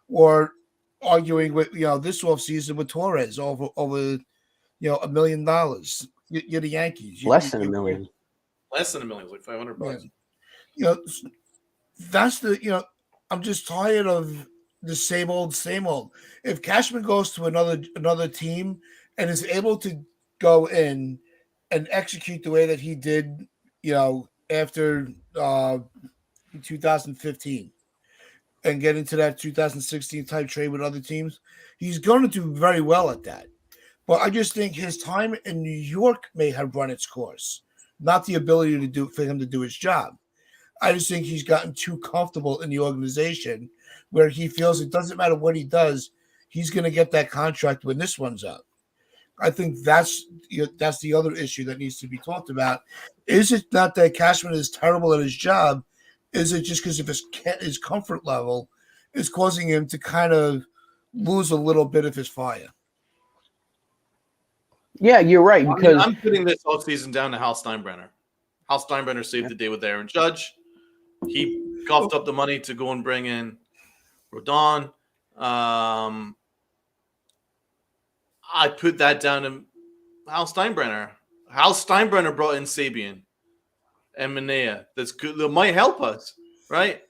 or arguing with this offseason with Torres over $1 million. You're the Yankees. Less than $1 million. Less than $1 million, like $500. Yeah. That's I'm just tired of the same old. If Cashman goes to another team and is able to go in and execute the way that he did, after 2015 and get into that 2016 type trade with other teams, he's going to do very well at that. But I just think his time in New York may have run its course, not the ability for him to do his job. I just think he's gotten too comfortable in the organization where he feels it doesn't matter what he does, he's going to get that contract when this one's up. I think that's the other issue that needs to be talked about. Is it not that Cashman is terrible at his job? Is it just because of his comfort level is causing him to kind of lose a little bit of his fire? Yeah, you're right. Because I'm putting this offseason down to Hal Steinbrenner. Hal Steinbrenner saved the day with Aaron Judge. He coughed up the money to go and bring in Rodon. I put that down to Hal Steinbrenner. Hal Steinbrenner brought in Sabian and Manea. That's good. That might help us, right?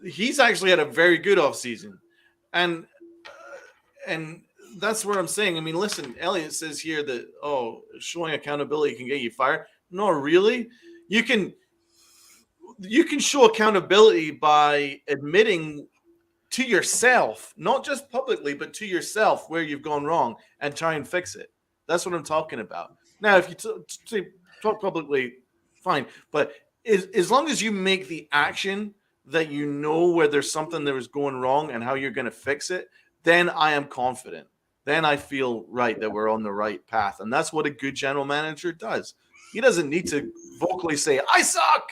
He's actually had a very good offseason. And that's what I'm saying. I mean, listen, Elliot says here that, showing accountability can get you fired. No, really? You can show accountability by admitting to yourself, not just publicly, but to yourself where you've gone wrong and try and fix it. That's what I'm talking about. Now, if you talk publicly, fine. But as long as you make the action that you know where there's something that was going wrong and how you're going to fix it, then I am confident. Then I feel right that we're on the right path. And that's what a good general manager does. He doesn't need to vocally say, I suck.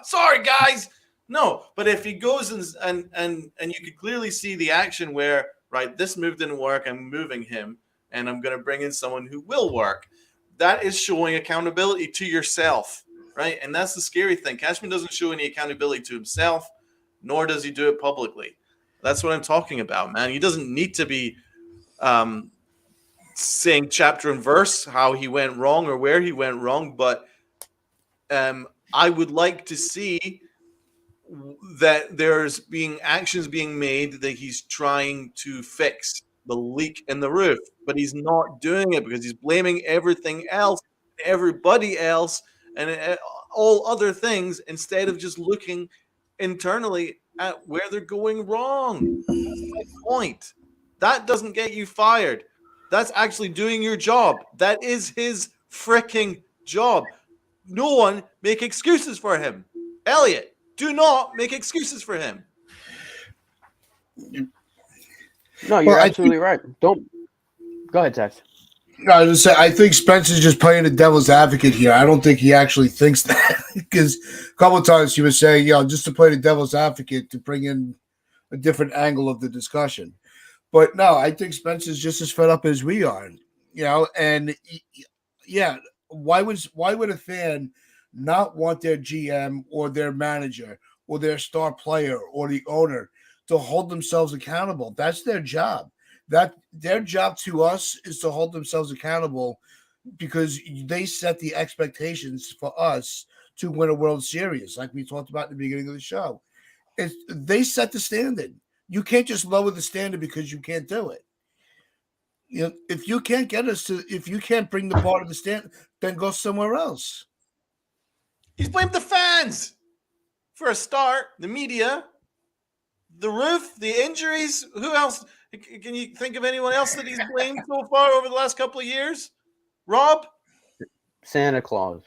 Sorry, guys. No, but if he goes and you can clearly see the action where, right, this move didn't work, I'm moving him, and I'm going to bring in someone who will work. That is showing accountability to yourself, right? And that's the scary thing. Cashman doesn't show any accountability to himself, nor does he do it publicly. That's what I'm talking about, man. He doesn't need to be saying chapter and verse how he went wrong or where he went wrong, but I would like to see that there's being actions being made that he's trying to fix the leak in the roof, but he's not doing it because he's blaming everything else, everybody else, and all other things instead of just looking internally at where they're going wrong. That's my point. That doesn't get you fired. That's actually doing your job. That is his freaking job. No one make excuses for him. Elliot, do not make excuses for him. No, you're absolutely right. Don't go ahead, Tex. No, I was just say I think Spencer's just playing the devil's advocate here. I don't think he actually thinks that because a couple of times he was saying, just to play the devil's advocate to bring in a different angle of the discussion. But no, I think Spencer's just as fed up as we are. And why would a fan not want their GM or their manager or their star player or the owner to hold themselves accountable? That's their job. That their job to us is to hold themselves accountable because they set the expectations for us to win a World Series, like we talked about in the beginning of the show. They set the standard. You can't just lower the standard because you can't do it. If you can't if you can't bring the bar to the standard, then go somewhere else. He's blamed the fans for a start, the media, the roof, the injuries. Who else? Can you think of anyone else that he's blamed so far over the last couple of years? Rob? Santa Claus.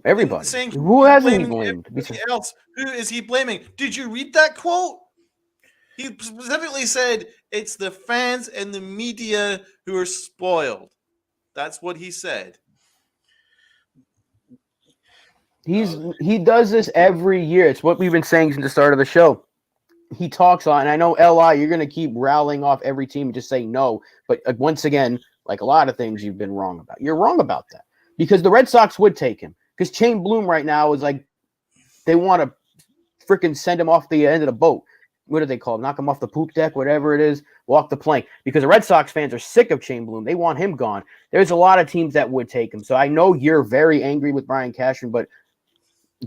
Everybody. Saying Who hasn't he blamed? Else? Who is he blaming? Did you read that quote? He specifically said it's the fans and the media who are spoiled. That's what he said. He does this every year. It's what we've been saying since the start of the show. He talks on, and I know LI, you're going to keep rallying off every team and just say no. But once again, like a lot of things you've been wrong about. You're wrong about that because the Red Sox would take him. Because Chain Bloom right now is like, they want to freaking send him off the end of the boat. What do they call him? Knock him off the poop deck, whatever it is, walk the plank. Because the Red Sox fans are sick of Chain Bloom. They want him gone. There's a lot of teams that would take him. So I know you're very angry with Brian Cashman, but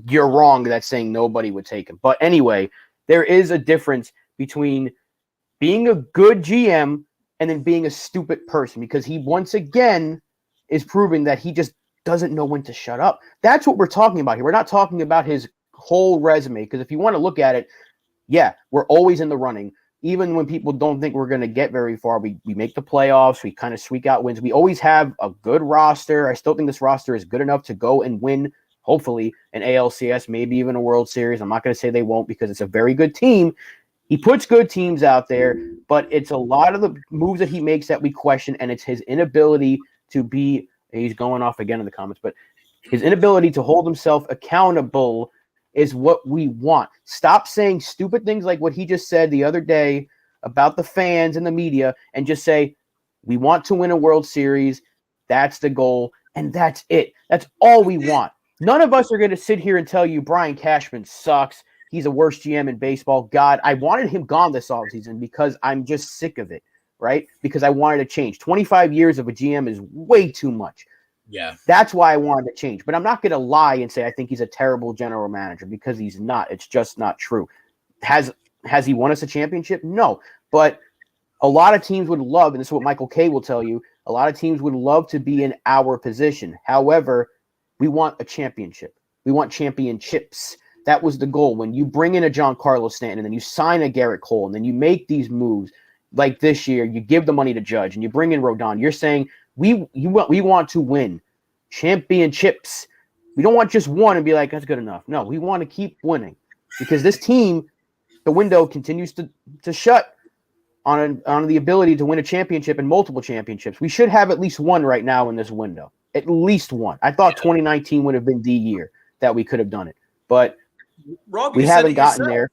you're wrong that saying nobody would take him. But anyway, there is a difference between being a good GM and then being a stupid person because he once again is proving that he just doesn't know when to shut up. That's what we're talking about here. We're not talking about his whole resume because if you want to look at it, yeah, we're always in the running. Even when people don't think we're going to get very far, we make the playoffs. We kind of squeak out wins. We always have a good roster. I still think this roster is good enough to go and win, hopefully, an ALCS, maybe even a World Series. I'm not going to say they won't because it's a very good team. He puts good teams out there, but it's a lot of the moves that he makes that we question, and it's his inability to be – he's going off again in the comments, but his inability to hold himself accountable is what we want. Stop saying stupid things like what he just said the other day about the fans and the media and just say, we want to win a World Series. That's the goal, and that's it. That's all we want. None of us are going to sit here and tell you Brian Cashman sucks. He's the worst GM in baseball. God, I wanted him gone this offseason because I'm just sick of it, right? Because I wanted to change. 25 years of a GM is way too much. Yeah. That's why I wanted to change. But I'm not going to lie and say I think he's a terrible general manager because he's not. It's just not true. Has he won us a championship? No. But a lot of teams would love, and this is what Michael Kay will tell you, a lot of teams would love to be in our position. However, we want a championship. We want championships. That was the goal. When you bring in a Giancarlo Stanton and then you sign a Garrett Cole and then you make these moves like this year, you give the money to Judge and you bring in Rodon, you're saying we want to win championships. We don't want just one and be like, that's good enough. No, we want to keep winning because this team, the window continues to shut on the ability to win a championship and multiple championships. We should have at least one right now in this window. At least one. I thought 2019 would have been the year that we could have done it. But Rob, we haven't gotten there.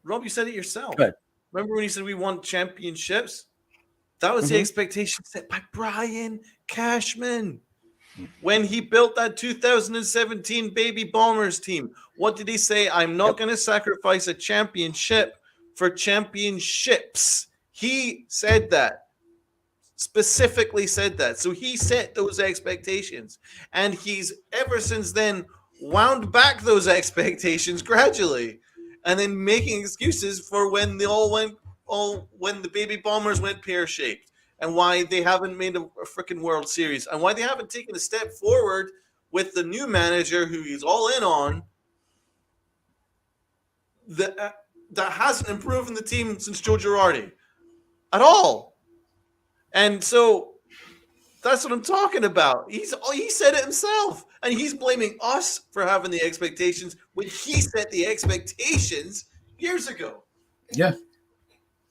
Rob, you said it yourself. Good. Remember when you said we won championships? That was the expectation set by Brian Cashman. When he built that 2017 Baby Bombers team, what did he say? I'm not going to sacrifice a championship for championships. He said that. Specifically said that. So he set those expectations. And he's ever since then wound back those expectations gradually. And then making excuses for when when the Baby Bombers went pear-shaped, and why they haven't made a freaking World Series, and why they haven't taken a step forward with the new manager who he's all in on, that hasn't improved in the team since Joe Girardi at all. And so that's what I'm talking about. He said it himself, and he's blaming us for having the expectations when he set the expectations years ago. Yeah.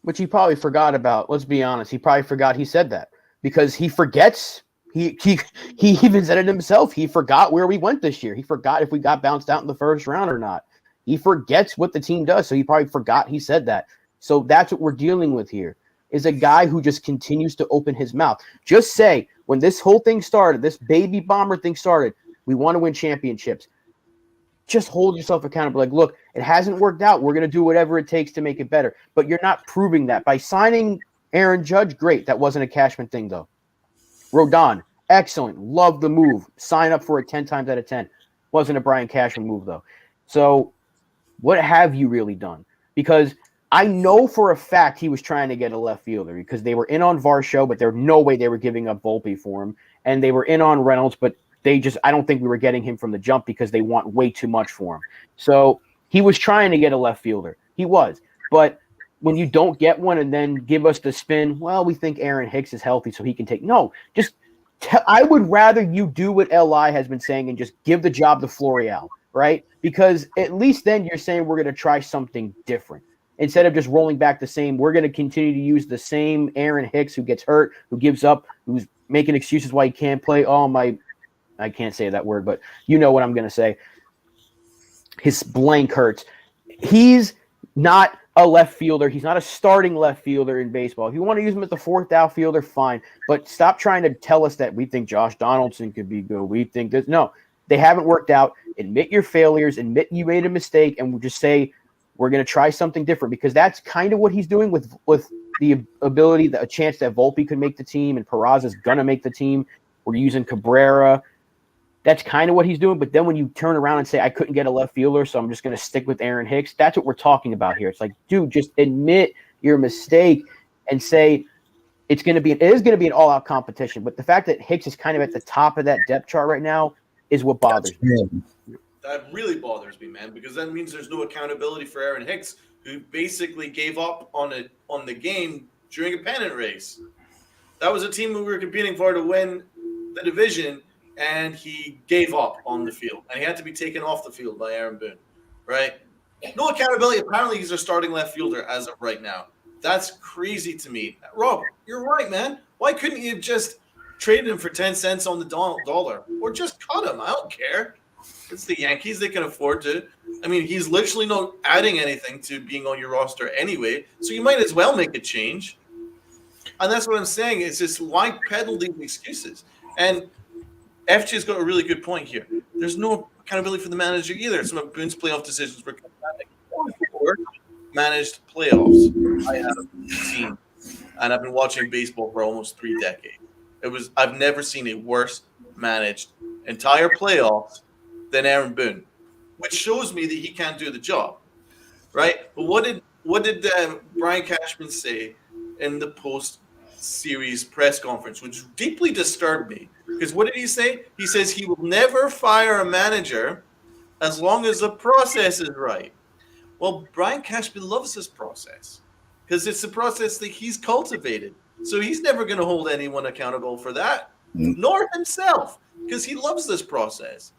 Which he probably forgot about. Let's be honest. He probably forgot he said that because he forgets. He even said it himself. He forgot where we went this year. He forgot if we got bounced out in the first round or not. He forgets what the team does. So he probably forgot he said that. So that's what we're dealing with here, is a guy who just continues to open his mouth. Just say, when this whole thing started, this Baby Bomber thing started, we want to win championships. Just hold yourself accountable. Like, look, it hasn't worked out. We're going to do whatever it takes to make it better. But you're not proving that. By signing Aaron Judge, great. That wasn't a Cashman thing, though. Rodon, excellent. Love the move. Sign up for it 10 times out of 10. Wasn't a Brian Cashman move, though. So what have you really done? Because I know for a fact he was trying to get a left fielder because they were in on Varsho, but there's no way they were giving up Volpe for him. And they were in on Reynolds, but I don't think we were getting him from the jump because they want way too much for him. So he was trying to get a left fielder. He was. But when you don't get one and then give us the spin, well, we think Aaron Hicks is healthy so he can take. No, just I would rather you do what Li has been saying and just give the job to Florial, right? Because at least then you're saying we're going to try something different. Instead of just rolling back the same, we're going to continue to use the same Aaron Hicks who gets hurt, who gives up, who's making excuses why he can't play. I can't say that word, but you know what I'm going to say. His blank hurts. He's not a left fielder. He's not a starting left fielder in baseball. If you want to use him as the fourth outfielder, fine. But stop trying to tell us that we think Josh Donaldson could be good. We think this. No, they haven't worked out. Admit your failures. Admit you made a mistake, and we'll just say we're going to try something different, because that's kind of what he's doing with the ability, a chance that Volpe could make the team and Peraza's going to make the team. We're using Cabrera. That's kind of what he's doing. But then when you turn around and say, I couldn't get a left fielder, so I'm just going to stick with Aaron Hicks, that's what we're talking about here. It's like, dude, just admit your mistake and say it is going to be an all-out competition. But the fact that Hicks is kind of at the top of that depth chart right now is what bothers me. That really bothers me, man, because that means there's no accountability for Aaron Hicks, who basically gave up on the game during a pennant race. That was a team we were competing for to win the division, and he gave up on the field, and he had to be taken off the field by Aaron Boone, right? No accountability. Apparently, he's our starting left fielder as of right now. That's crazy to me. Rob, you're right, man. Why couldn't you have just traded him for 10 cents on the dollar, or just cut him? I don't care. It's the Yankees. They can afford to. I mean, he's literally not adding anything to being on your roster anyway, so you might as well make a change. And that's what I'm saying. It's just, why peddle these excuses? And FJ's got a really good point here. There's no accountability for the manager either. Some of Boone's playoff decisions were poor managed playoffs I have seen, and I've been watching baseball for almost 3 decades. I've never seen a worse managed entire playoffs than Aaron Boone, which shows me that he can't do the job, right? But what did Brian Cashman say in the post-series press conference, which deeply disturbed me? Because what did he say? He says he will never fire a manager as long as the process is right. Well, Brian Cashman loves this process because it's a process that he's cultivated. So he's never going to hold anyone accountable for that, nor himself, because he loves this process.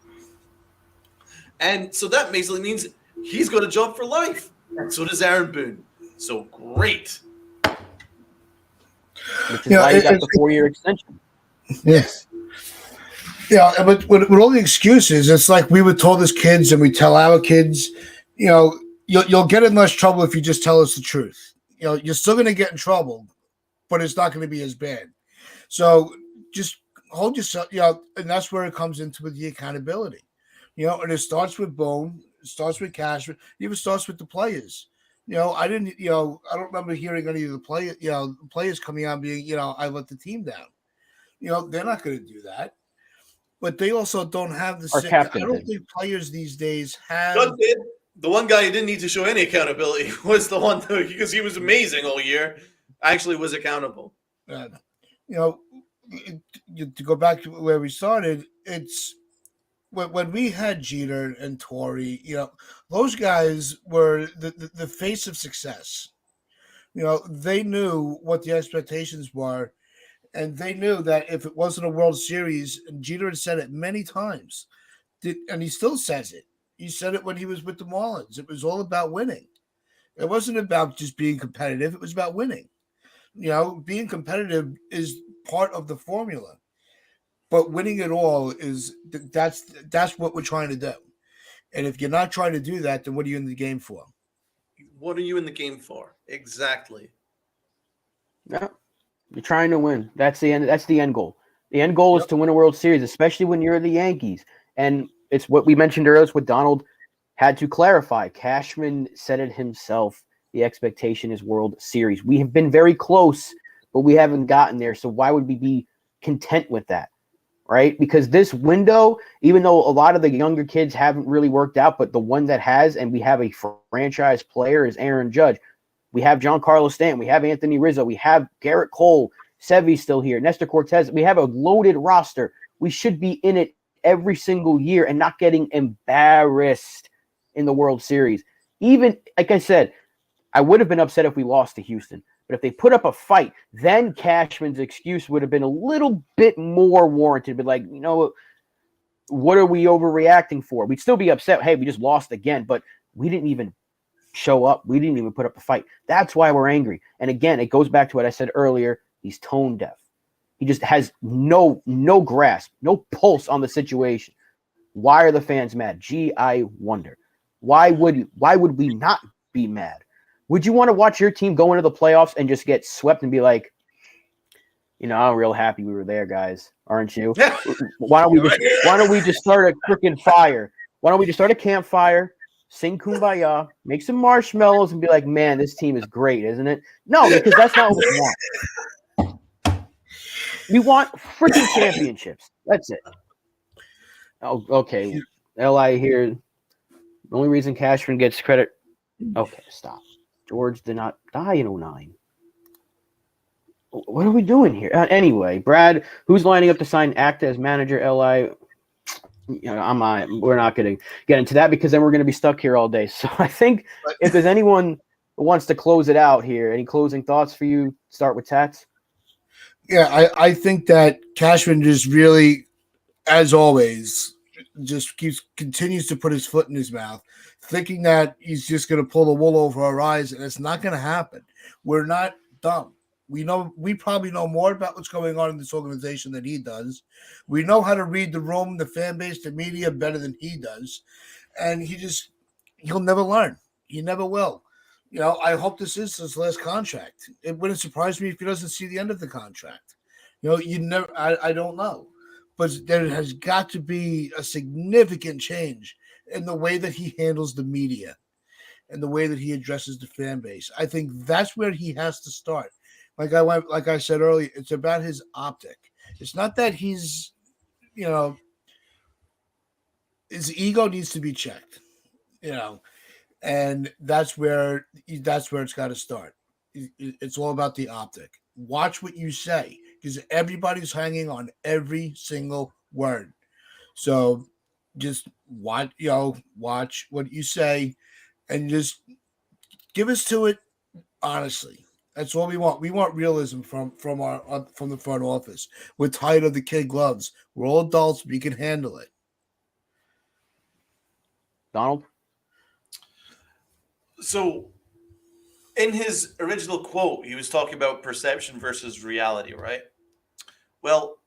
And so that basically means he's got a job for life. And so does Aaron Boone. So great. Which is why he got the 4-year extension. Yes. Yeah, but with all the excuses, it's like we were told as kids, and we tell our kids, you'll get in less trouble if you just tell us the truth. You're still going to get in trouble, but it's not going to be as bad. So just hold yourself, and that's where it comes into with the accountability. And it starts with Bone, it starts with Cashman, it even starts with the players. I didn't, I don't remember hearing any of the players coming out being, I let the team down. They're not going to do that. But they also don't have the Our sick. I captain don't did. think players these days have. Judd did. The one guy who didn't need to show any accountability was the one because he was amazing all year. Actually, was accountable. Uh, you know, to go back to where we started, it's when we had Jeter and Torrey. Those guys were the face of success. They knew what the expectations were, and they knew that if it wasn't a World Series, and Jeter had said it many times, and he still says it. He said it when he was with the Marlins. It was all about winning. It wasn't about just being competitive. It was about winning. Being competitive is part of the formula, but winning it all that's what we're trying to do. And if you're not trying to do that, then what are you in the game for? What are you in the game for? Exactly. Yeah, you're trying to win. That's the end. That's the end goal. The end goal is to win a World Series, especially when you're the Yankees. And it's what we mentioned earlier. It's what Donald had to clarify. Cashman said it himself. The expectation is World Series. We have been very close, but we haven't gotten there. So why would we be content with that? Right? Because this window, even though a lot of the younger kids haven't really worked out, but the one that has, and we have a franchise player, is Aaron Judge. We have Giancarlo Stanton. We have Anthony Rizzo. We have Garrett Cole. Sevy's still here. Nestor Cortez. We have a loaded roster. We should be in it every single year and not getting embarrassed in the World Series. Even, like I said, I would have been upset if we lost to Houston. But if they put up a fight, then Cashman's excuse would have been a little bit more warranted. But like, what are we overreacting for? We'd still be upset. Hey, we just lost again. But we didn't even show up. We didn't even put up a fight. That's why we're angry. And again, it goes back to what I said earlier. He's tone deaf. He just has no grasp, no pulse on the situation. Why are the fans mad? Gee, I wonder. Why would we not be mad? Would you want to watch your team go into the playoffs and just get swept and be like, I'm real happy we were there, guys, aren't you? Why don't we just start a freaking fire? Why don't we just start a campfire, sing Kumbaya, make some marshmallows, and be like, man, this team is great, isn't it? No, because that's not what we want. We want freaking championships. That's it. Oh, okay. Li here. The only reason Cashman gets credit. Okay, stop. George did not die in 09. What are we doing here? Anyway, Brad, who's lining up to sign Acta as manager? Li, we're not going to get into that because then we're going to be stuck here all day. So I think if there's anyone who wants to close it out here, any closing thoughts for you? Start with Tats. Yeah, I think that Cashman just really, as always, just continues to put his foot in his mouth, thinking that he's just going to pull the wool over our eyes, and it's not going to happen. We're not dumb. We probably know more about what's going on in this organization than he does. We know how to read the room, the fan base, the media better than he does. And he'll never learn. He never will. I hope this is his last contract. It wouldn't surprise me if he doesn't see the end of the contract. I don't know. But there has got to be a significant change in the way that he handles the media and the way that he addresses the fan base. I think that's where he has to start. Like I said earlier, it's about his optic. It's not that he's, his ego needs to be checked, and that's where it's got to start. It's all about the optic. Watch what you say because everybody's hanging on every single word. So just watch what you say and just give us to it honestly. That's all we want. We want realism from the front office. We're tired of the kid gloves. We're all adults. We can handle it. Donald? So in his original quote, he was talking about perception versus reality, right? Well,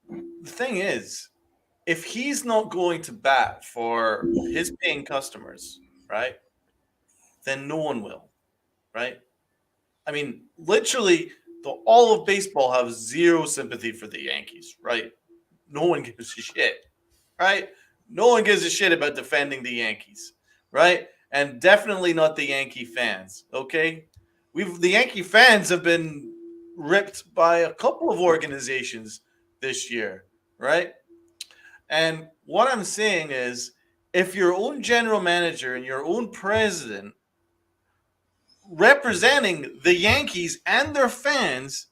the thing is, if he's not going to bat for his paying customers, right, then no one will, right? I mean, literally, all of baseball have zero sympathy for the Yankees, right? No one gives a shit, right? No one gives a shit about defending the Yankees, right? And definitely not the Yankee fans, okay? The Yankee fans have been ripped by a couple of organizations this year, right? And what I'm saying is, if your own general manager and your own president representing the Yankees and their fans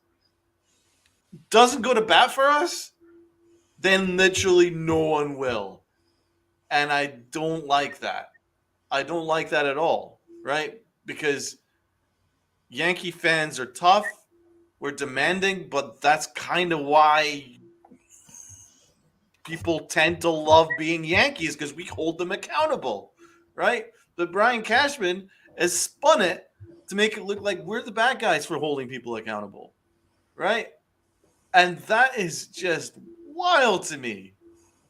doesn't go to bat for us, then literally no one will. And I don't like that. I don't like that at all, right? Because Yankee fans are tough, we're demanding, but that's kind of why people tend to love being Yankees, because we hold them accountable, right? But Brian Cashman has spun it to make it look like we're the bad guys for holding people accountable, right? And that is just wild to me.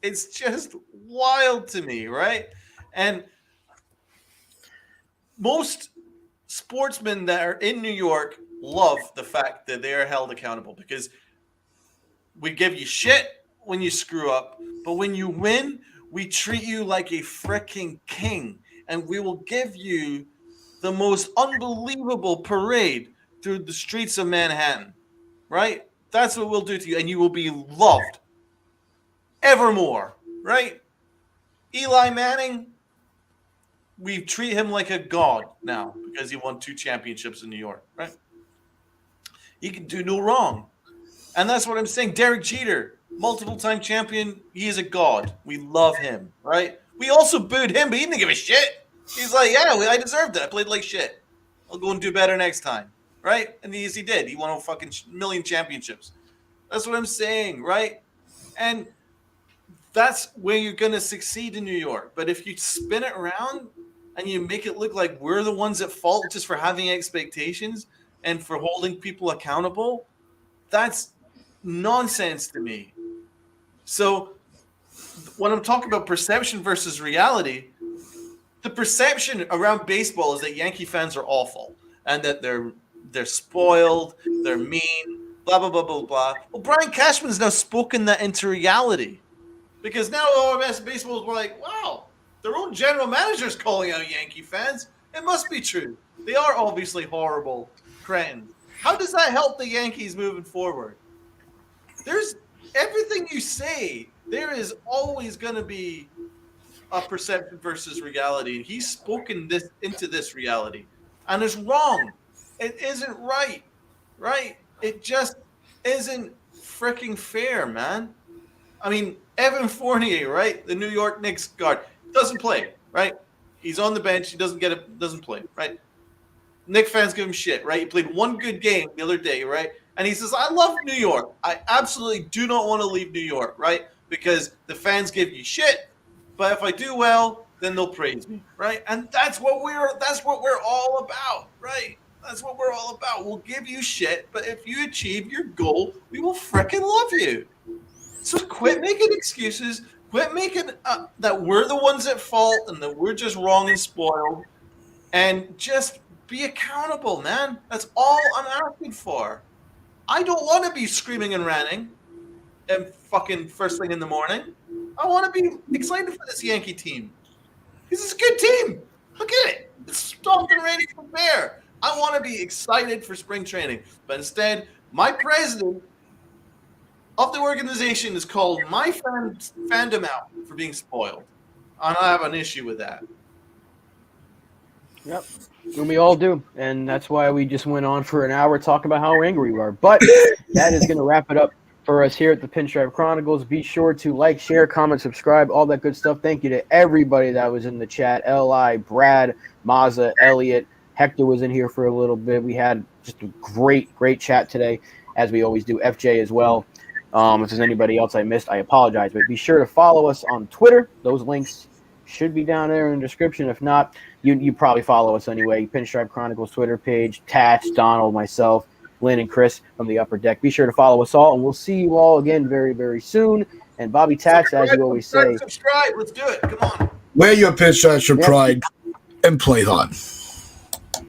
It's just wild to me, right? And most sportsmen that are in New York love the fact that they are held accountable, because we give you shit when you screw up, but when you win, we treat you like a freaking king, and we will give you the most unbelievable parade through the streets of Manhattan, right? That's what we'll do to you, and you will be loved evermore, right? Eli Manning, we treat him like a god now because he won 2 championships in New York, right? He can do no wrong. And that's what I'm saying. Derek Jeter, multiple-time champion, he is a god. We love him, right? We also booed him, but he didn't give a shit. He's like, yeah, I deserved it. I played like shit. I'll go and do better next time, right? And he did. He won a fucking million championships. That's what I'm saying, right? And that's where you're going to succeed in New York. But if you spin it around and you make it look like we're the ones at fault just for having expectations and for holding people accountable, that's nonsense to me. So when I'm talking about perception versus reality, the perception around baseball is that Yankee fans are awful and that they're spoiled, they're mean, blah, blah, blah, blah, blah. Well, Brian Cashman's now spoken that into reality, because now OMS baseball is like, wow, their own general manager's calling out Yankee fans. It must be true. They are obviously horrible cretins. How does that help the Yankees moving forward? There's everything you say, there is always going to be a perception versus reality. And he's spoken this into this reality. And it's wrong. It isn't right. Right? It just isn't freaking fair, man. I mean, Evan Fournier, right? The New York Knicks guard, doesn't play, right? He's on the bench. He doesn't play, right? Knicks fans give him shit, right? He played one good game the other day, right? And he says, I love New York. I absolutely do not want to leave New York, right? Because the fans give you shit, but if I do well, then they'll praise me, right? And that's what we're all about, right? That's what we're all about. We'll give you shit, but if you achieve your goal, we will frickin' love you. So quit making excuses. Quit making that we're the ones at fault and that we're just wrong and spoiled, and just be accountable, man. That's all I'm asking for. I don't want to be screaming and ranting and fucking first thing in the morning. I want to be excited for this Yankee team. This is a good team. Look at it. It's stomped and ready for bear. I want to be excited for spring training. But instead, my president of the organization is called my fandom out for being spoiled. And I have an issue with that. Yep. And we all do. And that's why we just went on for an hour talking about how angry we are. But that is going to wrap it up for us here at the Pinstripe Chronicles. Be sure to like, share, comment, subscribe, all that good stuff. Thank you to everybody that was in the chat. L.I., Brad, Mazza, Elliot, Hector was in here for a little bit. We had just a great chat today, as we always do. FJ as well. If there's anybody else I missed, I apologize. But be sure to follow us on Twitter. Those links should be down there in the description. If not, you probably follow us anyway. Pinstripe Chronicles Twitter page, Tatch, Donald, myself, Lynn, and Chris from the Upper Deck. Be sure to follow us all, and we'll see you all again very, very soon. And Bobby Tatch, as you always say. Subscribe. Let's do it. Come on. Wear your pinstripes for pride and play hard.